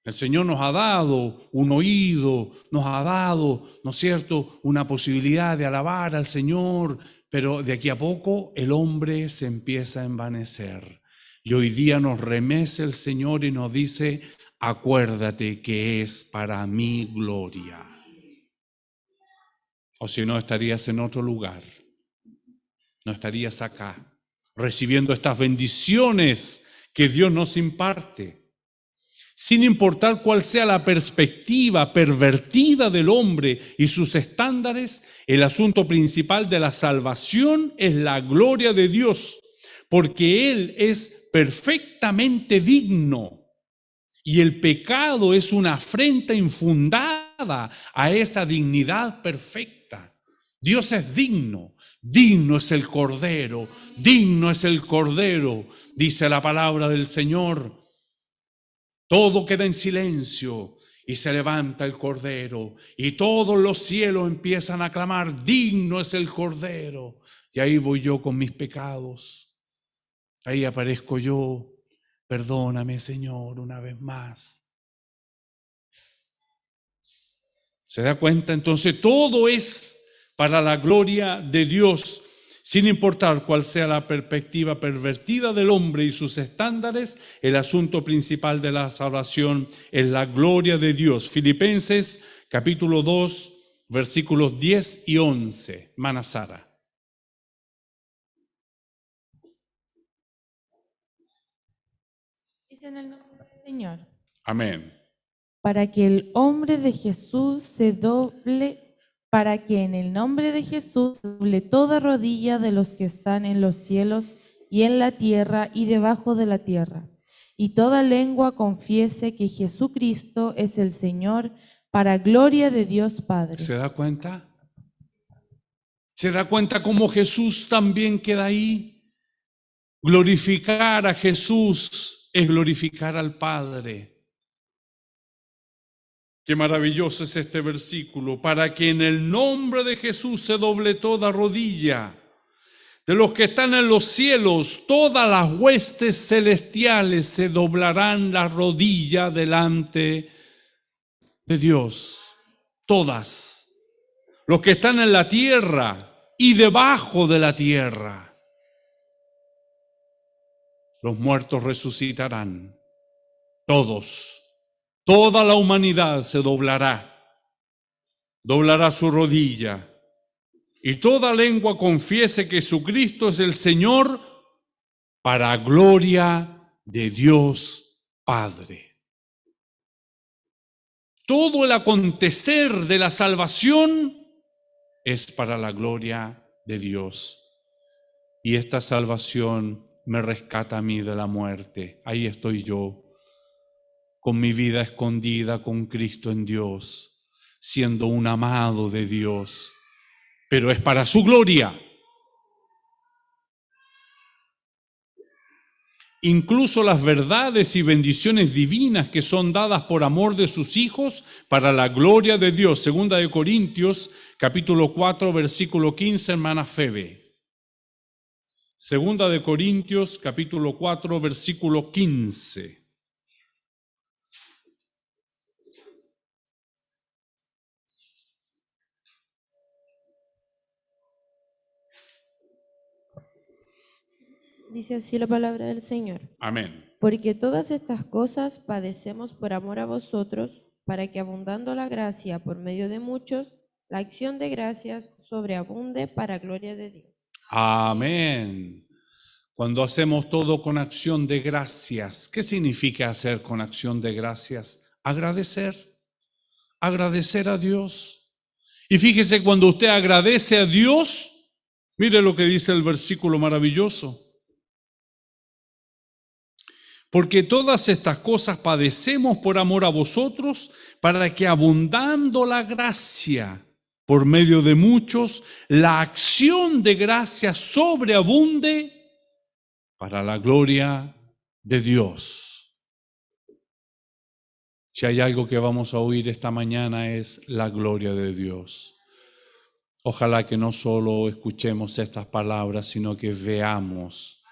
Speaker 1: El Señor nos ha dado un oído, nos ha dado, ¿no es cierto?, una posibilidad de alabar al Señor, pero de aquí a poco el hombre se empieza a envanecer. Y hoy día nos remece el Señor y nos dice: acuérdate que es para mi gloria. O si no, estarías en otro lugar. No estarías acá, recibiendo estas bendiciones que Dios nos imparte. Sin importar cuál sea la perspectiva pervertida del hombre y sus estándares, el asunto principal de la salvación es la gloria de Dios, porque Él es perfectamente digno. Y el pecado es una afrenta infundada a esa dignidad perfecta. Dios es digno, digno es el Cordero, digno es el Cordero, dice la palabra del Señor. Todo queda en silencio y se levanta el Cordero y todos los cielos empiezan a clamar: digno es el Cordero. Y ahí voy yo con mis pecados, ahí aparezco yo. Perdóname, Señor, una vez más. ¿Se da cuenta? Entonces todo es para la gloria de Dios, sin importar cuál sea la perspectiva pervertida del hombre y sus estándares. El asunto principal de la salvación es la gloria de Dios. Filipenses capítulo 2, versículos 10 y 11. Hermana Sara.
Speaker 5: Dice en el nombre del Señor.
Speaker 1: Amén.
Speaker 5: Para que el nombre de Jesús se doble, para que en el nombre de Jesús se doble toda rodilla de los que están en los cielos y en la tierra y debajo de la tierra, y toda lengua confiese que Jesucristo es el Señor, para gloria de Dios Padre.
Speaker 1: ¿Se da cuenta? ¿Se da cuenta cómo Jesús también queda ahí? Glorificar a Jesús es glorificar al Padre. Qué maravilloso es este versículo. Para que en el nombre de Jesús se doble toda rodilla de los que están en los cielos, todas las huestes celestiales se doblarán la rodilla delante de Dios. Todas. Los que están en la tierra y debajo de la tierra. Los muertos resucitarán. Todos. Toda la humanidad se doblará su rodilla, y toda lengua confiese que Jesucristo es el Señor, para gloria de Dios Padre. Todo el acontecer de la salvación es para la gloria de Dios. Y esta salvación me rescata a mí de la muerte. Ahí estoy yo, con mi vida escondida con Cristo en Dios, siendo un amado de Dios, pero es para su gloria. Incluso las verdades y bendiciones divinas que son dadas por amor de sus hijos, para la gloria de Dios. Segunda de Corintios, capítulo 4, versículo 15, hermana Febe. Segunda de Corintios, capítulo 4, versículo 15.
Speaker 9: Dice así la palabra del Señor.
Speaker 1: Amén.
Speaker 9: Porque todas estas cosas padecemos por amor a vosotros, para que abundando la gracia por medio de muchos, la acción de gracias sobreabunde para gloria de Dios.
Speaker 1: Amén. Cuando hacemos todo con acción de gracias, ¿qué significa hacer con acción de gracias? Agradecer. Agradecer a Dios. Y fíjese, cuando usted agradece a Dios, mire lo que dice el versículo maravilloso. Porque todas estas cosas padecemos por amor a vosotros, para que abundando la gracia por medio de muchos, la acción de gracia sobreabunde para la gloria de Dios. Si hay algo que vamos a oír esta mañana es la gloria de Dios. Ojalá que no solo escuchemos estas palabras, sino que veamos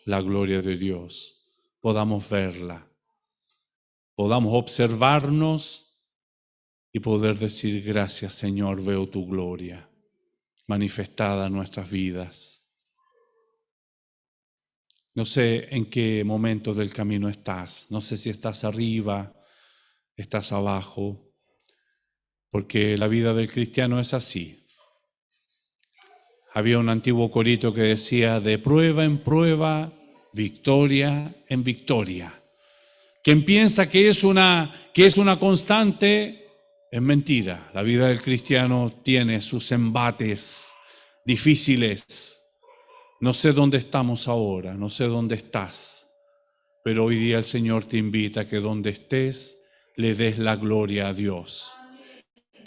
Speaker 1: la gloria de Dios. Podamos verla, podamos observarnos y poder decir: gracias, Señor, veo tu gloria manifestada en nuestras vidas. No sé en qué momento del camino estás, no sé si estás arriba, estás abajo, porque la vida del cristiano es así. Había un antiguo corito que decía: de prueba en prueba, victoria en victoria. Quien piensa que es una constante, es mentira. La vida del cristiano tiene sus embates difíciles. No sé dónde estamos ahora, no sé dónde estás, pero hoy día el Señor te invita a que donde estés le des la gloria a Dios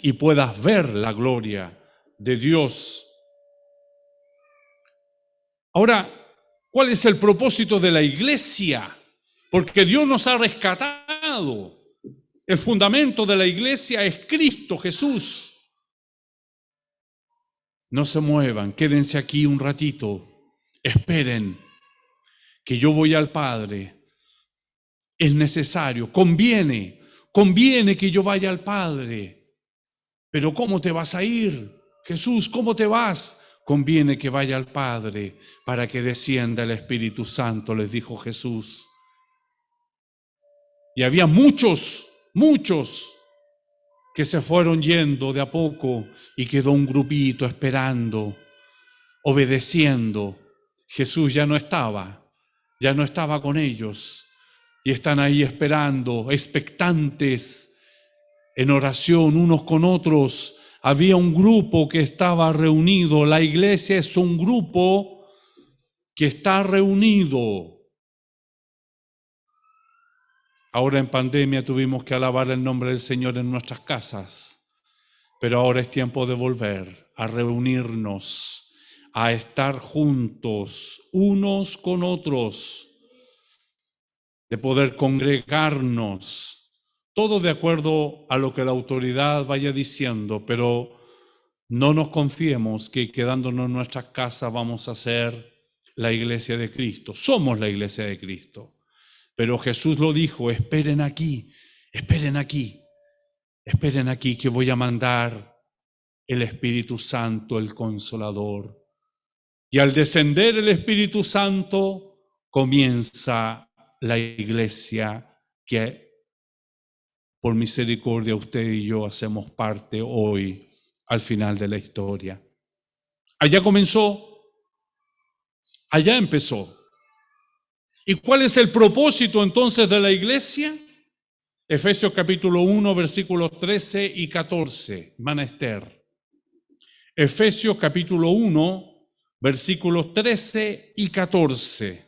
Speaker 1: y puedas ver la gloria de Dios. Ahora, ¿cuál es el propósito de la iglesia? Porque Dios nos ha rescatado. El fundamento de la iglesia es Cristo Jesús. No se muevan, quédense aquí un ratito. Esperen que yo voy al Padre. Es necesario, conviene que yo vaya al Padre. Pero ¿cómo te vas a ir? Jesús, ¿cómo te vas? Conviene que vaya al Padre para que descienda el Espíritu Santo, les dijo Jesús. Y había muchos que se fueron yendo de a poco y quedó un grupito esperando, obedeciendo. Jesús ya no estaba con ellos y están ahí esperando, expectantes, en oración unos con otros. Había un grupo que estaba reunido. La iglesia es un grupo que está reunido. Ahora en pandemia tuvimos que alabar el nombre del Señor en nuestras casas, pero ahora es tiempo de volver a reunirnos, a estar juntos, unos con otros, de poder congregarnos, todo de acuerdo a lo que la autoridad vaya diciendo, pero no nos confiemos que quedándonos en nuestras casas vamos a ser la iglesia de Cristo. Somos la iglesia de Cristo. Pero Jesús lo dijo: esperen aquí que voy a mandar el Espíritu Santo, el Consolador. Y al descender el Espíritu Santo, comienza la iglesia que por misericordia usted y yo hacemos parte hoy, al final de la historia. Allá comenzó, allá empezó. ¿Y cuál es el propósito entonces de la iglesia? Efesios capítulo 1, versículos 13 y 14, hermana Esther. Efesios capítulo 1, versículos 13 y 14.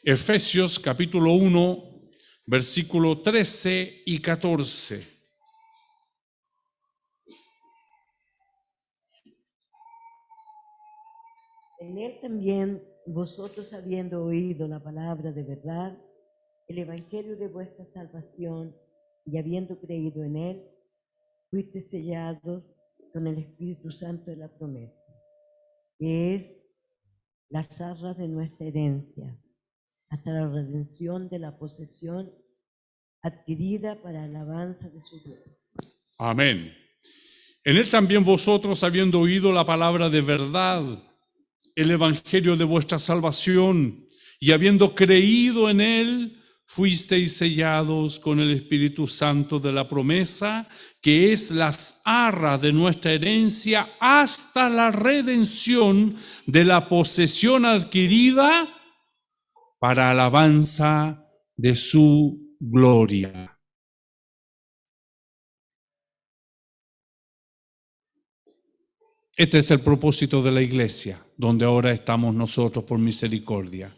Speaker 1: Efesios capítulo 1, versículos 13 y 14.
Speaker 6: En él también vosotros, habiendo oído la palabra de verdad, el evangelio de vuestra salvación, y habiendo creído en él, fuiste sellados con el Espíritu Santo de la promesa, que es las arras de nuestra herencia, hasta la redención de la posesión adquirida para alabanza de su gloria.
Speaker 1: Amén. En él también vosotros, habiendo oído la palabra de verdad, el evangelio de vuestra salvación, y habiendo creído en él, fuisteis sellados con el Espíritu Santo de la promesa, que es las arras de nuestra herencia hasta la redención de la posesión adquirida para alabanza de su gloria. Este es el propósito de la iglesia, donde ahora estamos nosotros por misericordia.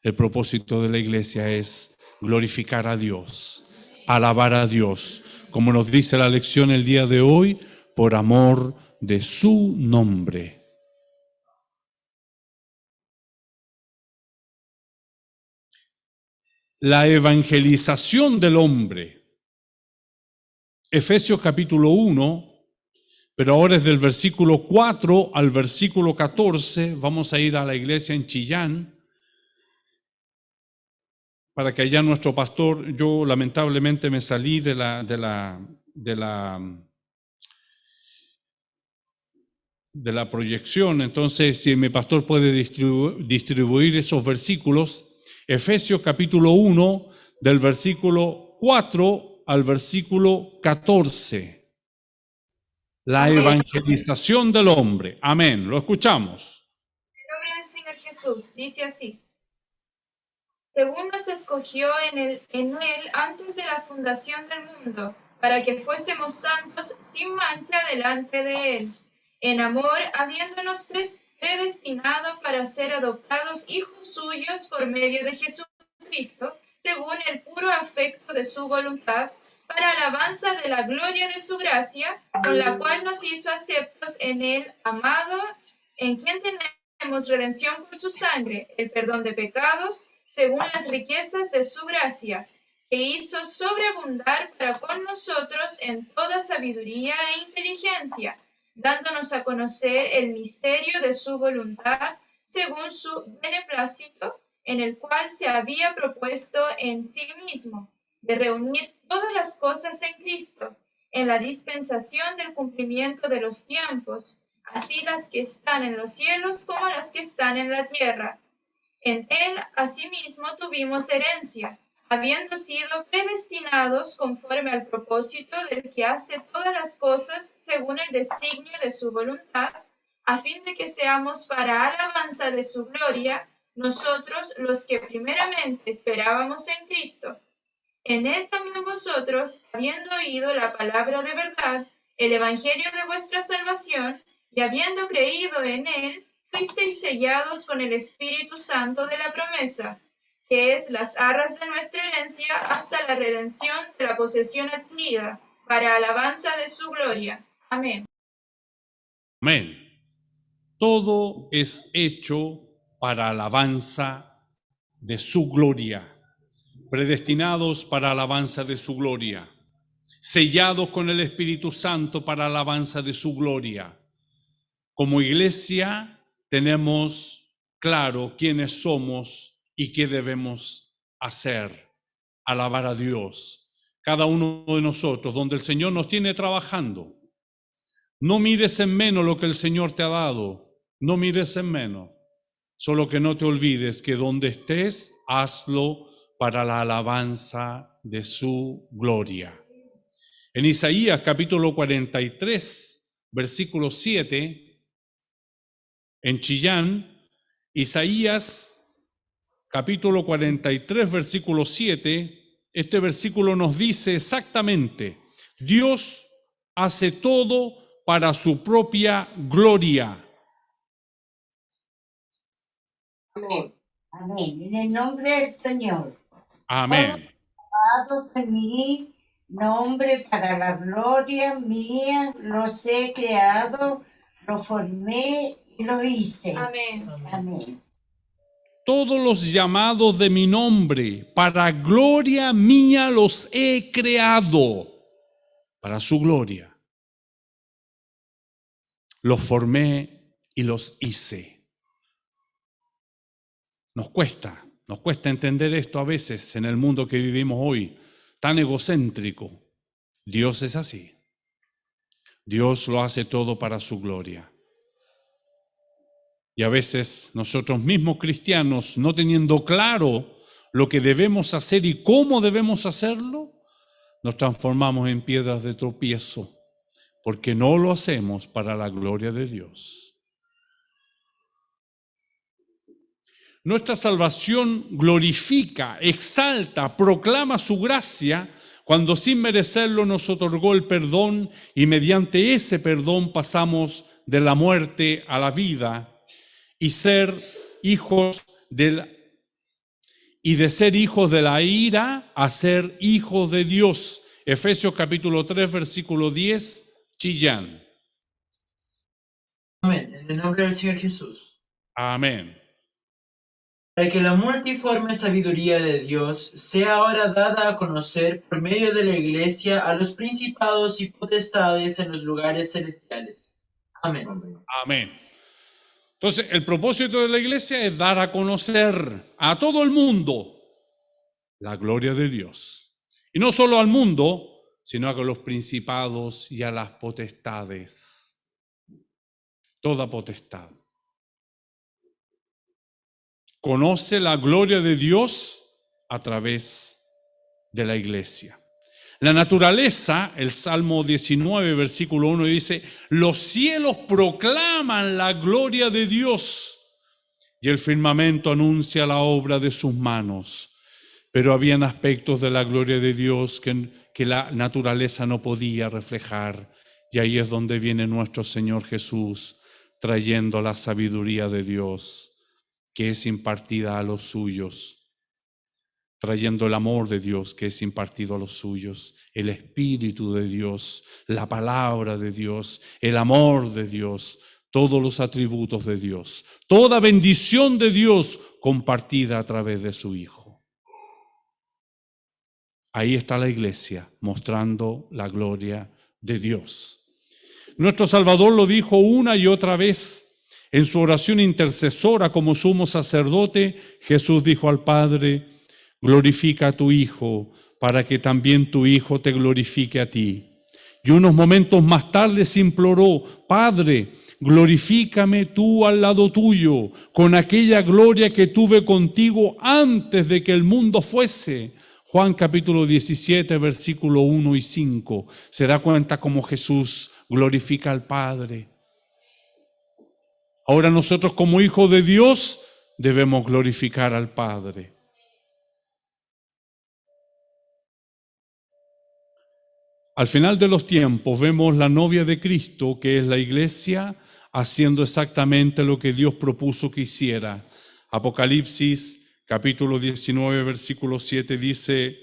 Speaker 1: El propósito de la iglesia es glorificar a Dios, alabar a Dios, como nos dice la lección el día de hoy, por amor de su nombre. La evangelización del hombre. Efesios capítulo 1, pero ahora es del versículo 4 al versículo 14. Vamos a ir a la iglesia en Chillán, para que allá nuestro pastor, yo lamentablemente me salí de la proyección, entonces si mi pastor puede distribuir esos versículos. Efesios capítulo 1, del versículo 4 al versículo 14. La evangelización del hombre. Amén. Lo escuchamos.
Speaker 10: En nombre del Señor Jesús, dice así. Según nos escogió en él antes de la fundación del mundo, para que fuésemos santos sin mancha delante de él, en amor, habiéndonos predestinado para ser adoptados hijos suyos por medio de Jesucristo, según el puro afecto de su voluntad, para alabanza de la gloria de su gracia, con la cual nos hizo aceptos en el amado, en quien tenemos redención por su sangre, el perdón de pecados, según las riquezas de su gracia, que hizo sobreabundar para con nosotros en toda sabiduría e inteligencia, dándonos a conocer el misterio de su voluntad, según su beneplácito, en el cual se había propuesto en sí mismo, de reunir todas las cosas en Cristo, en la dispensación del cumplimiento de los tiempos, así las que están en los cielos como las que están en la tierra. En él, asimismo, tuvimos herencia, habiendo sido predestinados conforme al propósito del que hace todas las cosas según el designio de su voluntad, a fin de que seamos para alabanza de su gloria, nosotros los que primeramente esperábamos en Cristo. En él también vosotros, habiendo oído la palabra de verdad, el evangelio de vuestra salvación, y habiendo creído en él, fuisteis sellados con el Espíritu Santo de la promesa, que es las arras de nuestra herencia hasta la redención de la posesión adquirida, para alabanza de su gloria. Amén.
Speaker 1: Amén. Todo es hecho para alabanza de su gloria. Predestinados para alabanza de su gloria, sellados con el Espíritu Santo para alabanza de su gloria. Como iglesia tenemos claro quiénes somos y qué debemos hacer, alabar a Dios. Cada uno de nosotros, donde el Señor nos tiene trabajando, no mires en menos lo que el Señor te ha dado, no mires en menos, solo que no te olvides que donde estés, hazlo para la alabanza de su gloria. En Isaías capítulo 43, versículo 7, en Chillán, Isaías capítulo 43, versículo 7, este versículo nos dice exactamente, Dios hace todo para su propia gloria.
Speaker 11: Amén. Amén. En el nombre del Señor.
Speaker 1: Amén.
Speaker 11: Todos de mi nombre para la gloria mía, los he creado, los formé y los hice.
Speaker 10: Amén.
Speaker 11: Amén.
Speaker 1: Todos los llamados de mi nombre, para gloria mía los he creado, para su gloria. los formé y los hice. Nos cuesta entender esto a veces en el mundo que vivimos hoy, tan egocéntrico. Dios es así. Dios lo hace todo para su gloria. Y a veces nosotros mismos cristianos, no teniendo claro lo que debemos hacer y cómo debemos hacerlo, nos transformamos en piedras de tropiezo, porque no lo hacemos para la gloria de Dios. Nuestra salvación glorifica, exalta, proclama su gracia cuando sin merecerlo nos otorgó el perdón y mediante ese perdón pasamos de la muerte a la vida y de ser hijos de la ira a ser hijos de Dios. Efesios capítulo 3, versículo 10, Chillán.
Speaker 12: Amén. En el nombre del Señor Jesús.
Speaker 1: Amén.
Speaker 12: Para que la multiforme sabiduría de Dios sea ahora dada a conocer por medio de la Iglesia a los principados y potestades en los lugares celestiales. Amén.
Speaker 1: Amén. Entonces, el propósito de la iglesia es dar a conocer a todo el mundo la gloria de Dios. Y no solo al mundo, sino a los principados y a las potestades. Toda potestad. Conoce la gloria de Dios a través de la iglesia. La naturaleza, el Salmo 19, versículo 1 dice, los cielos proclaman la gloria de Dios y el firmamento anuncia la obra de sus manos. Pero habían aspectos de la gloria de Dios que la naturaleza no podía reflejar, y ahí es donde viene nuestro Señor Jesús trayendo la sabiduría de Dios que es impartida a los suyos, trayendo el amor de Dios que es impartido a los suyos, el Espíritu de Dios, la palabra de Dios, el amor de Dios, todos los atributos de Dios, toda bendición de Dios compartida a través de su Hijo. Ahí está la iglesia mostrando la gloria de Dios. Nuestro Salvador lo dijo una y otra vez. En su oración intercesora como sumo sacerdote, Jesús dijo al Padre, glorifica a tu Hijo, para que también tu Hijo te glorifique a ti. Y unos momentos más tarde se imploró, Padre, glorifícame tú al lado tuyo, con aquella gloria que tuve contigo antes de que el mundo fuese. Juan capítulo 17, versículo 1 y 5. Se da cuenta cómo Jesús glorifica al Padre. Ahora nosotros como hijos de Dios debemos glorificar al Padre. Al final de los tiempos vemos la novia de Cristo, que es la iglesia, haciendo exactamente lo que Dios propuso que hiciera. Apocalipsis capítulo 19, versículo 7 dice,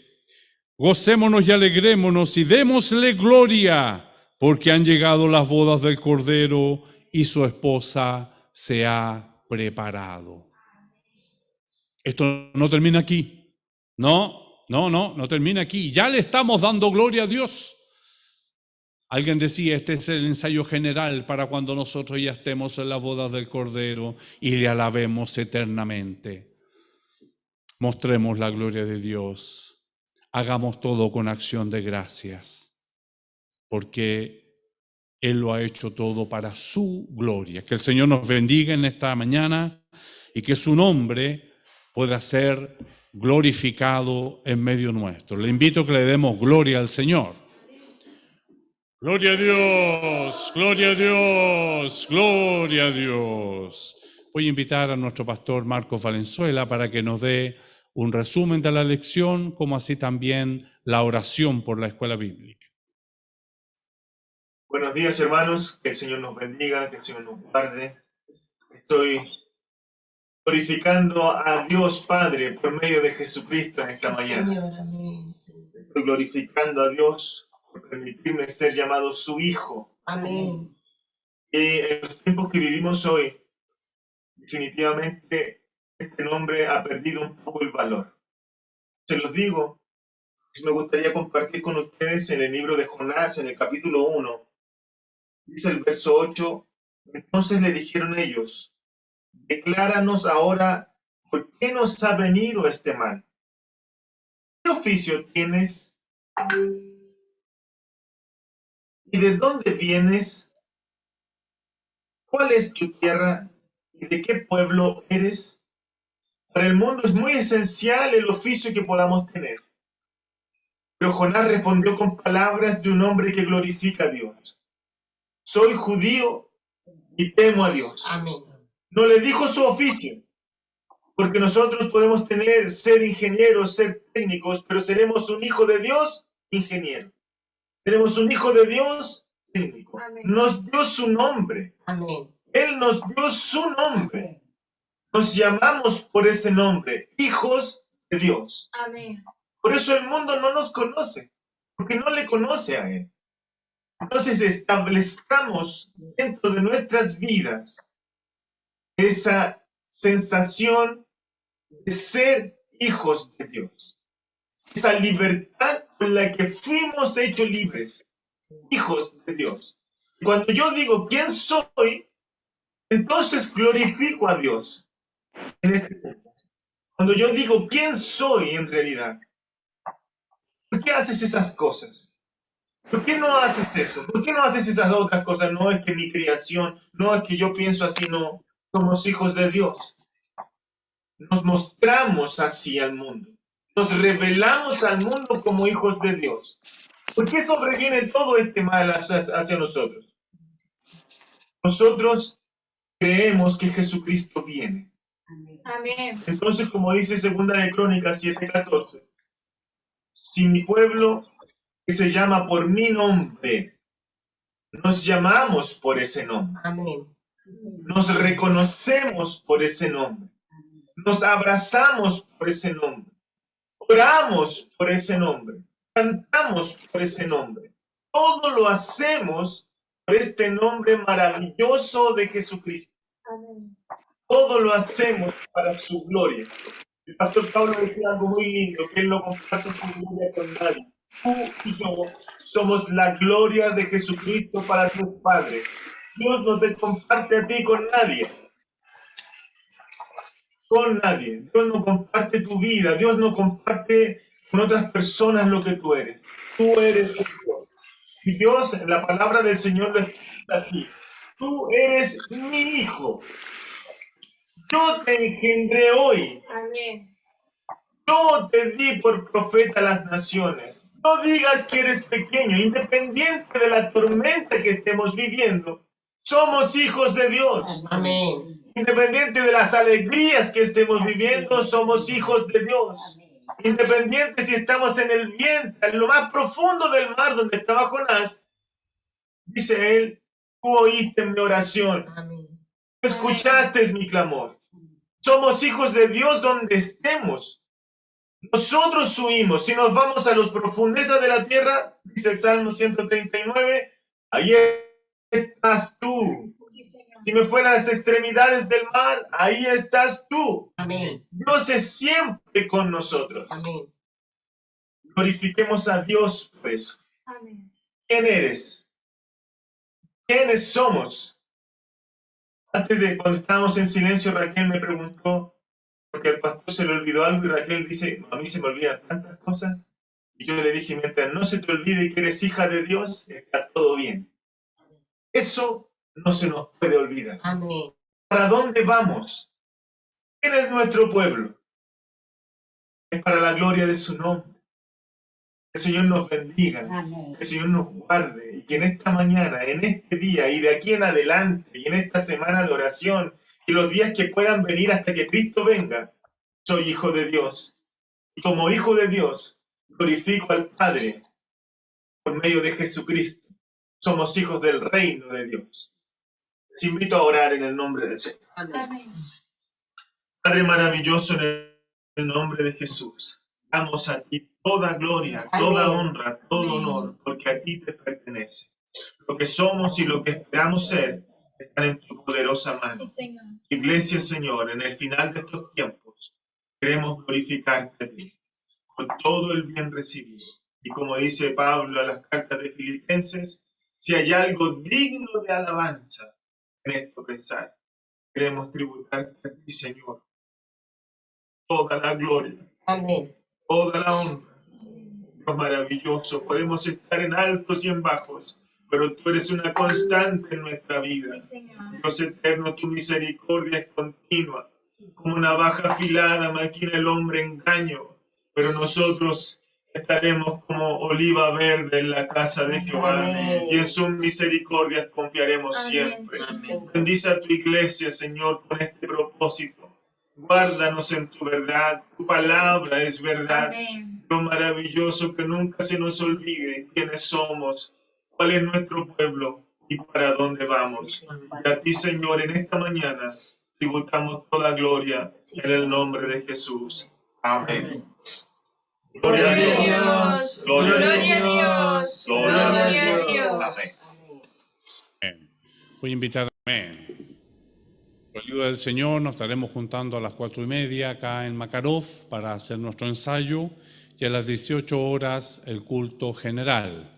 Speaker 1: gocémonos y alegrémonos y démosle gloria, porque han llegado las bodas del Cordero y su esposa se ha preparado. Esto no termina aquí. No termina aquí. Ya le estamos dando gloria a Dios. Alguien decía, este es el ensayo general para cuando nosotros ya estemos en las bodas del Cordero y le alabemos eternamente. Mostremos la gloria de Dios. Hagamos todo con acción de gracias, porque Él lo ha hecho todo para su gloria. Que el Señor nos bendiga en esta mañana y que su nombre pueda ser glorificado en medio nuestro. Le invito a que le demos gloria al Señor. Gloria a Dios, gloria a Dios, gloria a Dios. Voy a invitar a nuestro pastor Marcos Valenzuela para que nos dé un resumen de la lección, como así también la oración por la escuela bíblica.
Speaker 13: Buenos días, hermanos, que el Señor nos bendiga, que el Señor nos guarde. Estoy glorificando a Dios Padre por medio de Jesucristo en esta mañana. Estoy glorificando a Dios por permitirme ser llamado su Hijo.
Speaker 11: Amén.
Speaker 13: Y en los tiempos que vivimos hoy, definitivamente este nombre ha perdido un poco el valor. Se los digo, me gustaría compartir con ustedes en el libro de Jonás, en el capítulo 1. Dice el verso 8, Entonces le dijeron ellos: decláranos ahora por qué nos ha venido este mal. ¿Qué oficio tienes? ¿Y de dónde vienes? ¿Cuál es tu tierra? ¿Y de qué pueblo eres? Para el mundo es muy esencial el oficio que podamos tener. Pero Jonás respondió con palabras de un hombre que glorifica a Dios. Soy judío y temo a Dios.
Speaker 11: Amén.
Speaker 13: No le dijo su oficio, porque nosotros podemos ser ingenieros, ser técnicos, pero seremos un hijo de Dios, ingeniero. Seremos un hijo de Dios, técnico.
Speaker 10: Amén.
Speaker 13: Nos dio su nombre.
Speaker 11: Amén.
Speaker 13: Él nos dio su nombre. Nos llamamos por ese nombre, hijos de Dios.
Speaker 10: Amén.
Speaker 13: Por eso el mundo no nos conoce, porque no le conoce a Él. Entonces establezcamos dentro de nuestras vidas esa sensación de ser hijos de Dios. Esa libertad con la que fuimos hechos libres, hijos de Dios. Y cuando yo digo quién soy, entonces glorifico a Dios. En este punto. Cuando yo digo quién soy en realidad, ¿por qué haces esas cosas? ¿Por qué no haces eso? ¿Por qué no haces esas otras cosas? No es que mi creación, no es que yo pienso así, no. Somos hijos de Dios. Nos mostramos así al mundo. Nos revelamos al mundo como hijos de Dios. ¿Por qué sobreviene todo este mal hacia nosotros? Nosotros creemos que Jesucristo viene.
Speaker 10: Amén.
Speaker 13: Entonces, como dice 2 de Crónicas 7:14, si mi pueblo, que se llama por mi nombre, nos llamamos por ese nombre,
Speaker 11: Amén.
Speaker 13: nos reconocemos por ese nombre, nos abrazamos por ese nombre, oramos por ese nombre, cantamos por ese nombre, todo lo hacemos por este nombre maravilloso de Jesucristo.
Speaker 10: Amén.
Speaker 13: Todo lo hacemos para su gloria. El pastor Pablo decía algo muy lindo, que él no comparte su gloria con nadie. Tú y yo somos la gloria de Jesucristo para Dios Padre. Dios no te comparte a ti con nadie. Con nadie. Dios no comparte tu vida. Dios no comparte con otras personas lo que tú eres. Tú eres de Dios. Y Dios, en la palabra del Señor lo explica así. Tú eres mi hijo. Yo te engendré hoy.
Speaker 10: Amén.
Speaker 13: Yo te di por profeta a las naciones. No digas que eres pequeño, independiente de la tormenta que estemos viviendo. Somos hijos de Dios.
Speaker 11: Amén.
Speaker 13: Independiente de las alegrías que estemos viviendo, somos hijos de Dios. Independiente si estamos en el vientre, en lo más profundo del mar donde estaba Jonás, dice él, tú oíste mi oración.
Speaker 11: Amén.
Speaker 13: Escuchaste mi clamor. Somos hijos de Dios donde estemos. Nosotros huimos. Si nos vamos a las profundezas de la tierra, dice el Salmo 139, ahí estás tú.
Speaker 10: Sí, Señor.
Speaker 13: Si me fueran a las extremidades del mar, ahí estás tú.
Speaker 11: Amén.
Speaker 13: Dios es siempre con nosotros.
Speaker 11: Amén.
Speaker 13: Glorifiquemos a Dios por eso.
Speaker 10: Amén.
Speaker 13: ¿Quién eres? ¿Quiénes somos? Antes de cuando estábamos en silencio, Raquel me preguntó, porque al pastor se le olvidó algo y Raquel dice, a mí se me olvidan tantas cosas. Y yo le dije, mientras no se te olvide que eres hija de Dios, está todo bien. Eso no se nos puede olvidar.
Speaker 11: Amén.
Speaker 13: ¿Para dónde vamos? ¿Quién es nuestro pueblo? Es para la gloria de su nombre. Que el Señor nos bendiga,
Speaker 11: Amén.
Speaker 13: que el Señor nos guarde y que en esta mañana, en este día y de aquí en adelante y en esta semana de oración y los días que puedan venir hasta que Cristo venga, soy hijo de Dios. Y como hijo de Dios, glorifico al Padre por medio de Jesucristo. Somos hijos del reino de Dios. Les invito a orar en el nombre del Señor.
Speaker 10: Amén.
Speaker 13: Padre maravilloso, en el nombre de Jesús, damos a ti toda gloria, toda
Speaker 11: Amén.
Speaker 13: honra, todo
Speaker 10: Amén.
Speaker 13: honor, porque a ti te pertenece. Lo que somos y lo que esperamos ser están en tu poderosa mano.
Speaker 10: Sí, Señor.
Speaker 13: Iglesia, Señor, en el final de estos tiempos, queremos glorificarte a ti con todo el bien recibido. Y como dice Pablo a las cartas de Filipenses, si hay algo digno de alabanza, en esto pensar. Queremos tributarte a ti, Señor, toda la gloria,
Speaker 11: Amén.
Speaker 13: toda la honra. Dios maravilloso, podemos estar en altos y en bajos, pero tú eres una constante en nuestra vida.
Speaker 10: Sí, Señor.
Speaker 13: Dios eterno, tu misericordia es continua. Como una navaja afilada maquina el hombre engaño, pero nosotros estaremos como oliva verde en la casa de Jehová.
Speaker 11: Amén.
Speaker 13: Y en sus misericordias confiaremos
Speaker 10: Amén,
Speaker 13: siempre.
Speaker 10: Señor.
Speaker 13: Bendice a tu iglesia, Señor, con este propósito. Guárdanos en tu verdad. Tu palabra es verdad.
Speaker 10: Amén.
Speaker 13: Lo maravilloso, que nunca se nos olvide quiénes somos, cuál es nuestro pueblo y para dónde vamos. Y a ti, Señor, en esta mañana tributamos toda gloria en el nombre de Jesús. Amén. Gloria a Dios. Gloria a Dios. Gloria a Dios. Amén.
Speaker 1: Amén. Voy a invitar, amén. Con la ayuda del Señor nos estaremos juntando a las 4:30 acá en Makarov para hacer nuestro ensayo y a las 18 horas el culto general.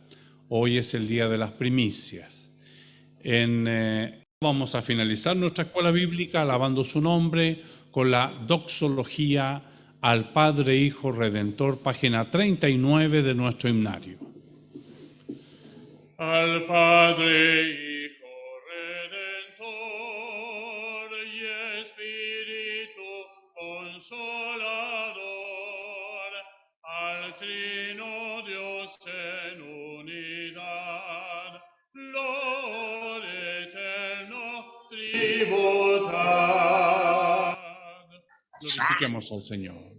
Speaker 1: Hoy es el día de las primicias. Vamos a finalizar nuestra escuela bíblica alabando su nombre con la doxología al Padre, Hijo, Redentor, página 39 de nuestro himnario. Al Padre, Hijo, Redentor y Espíritu Consolador, al Trino Dios en unidad, lo eterno tributad. Glorifiquemos al Señor.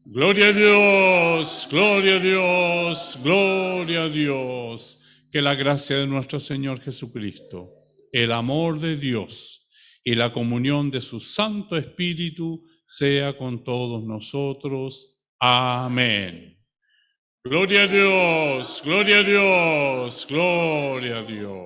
Speaker 1: Gloria a Dios, gloria a Dios, gloria a Dios. Que la gracia de nuestro Señor Jesucristo, el amor de Dios y la comunión de su Santo Espíritu sea con todos nosotros. Amén. Gloria a Dios, gloria a Dios, gloria a Dios.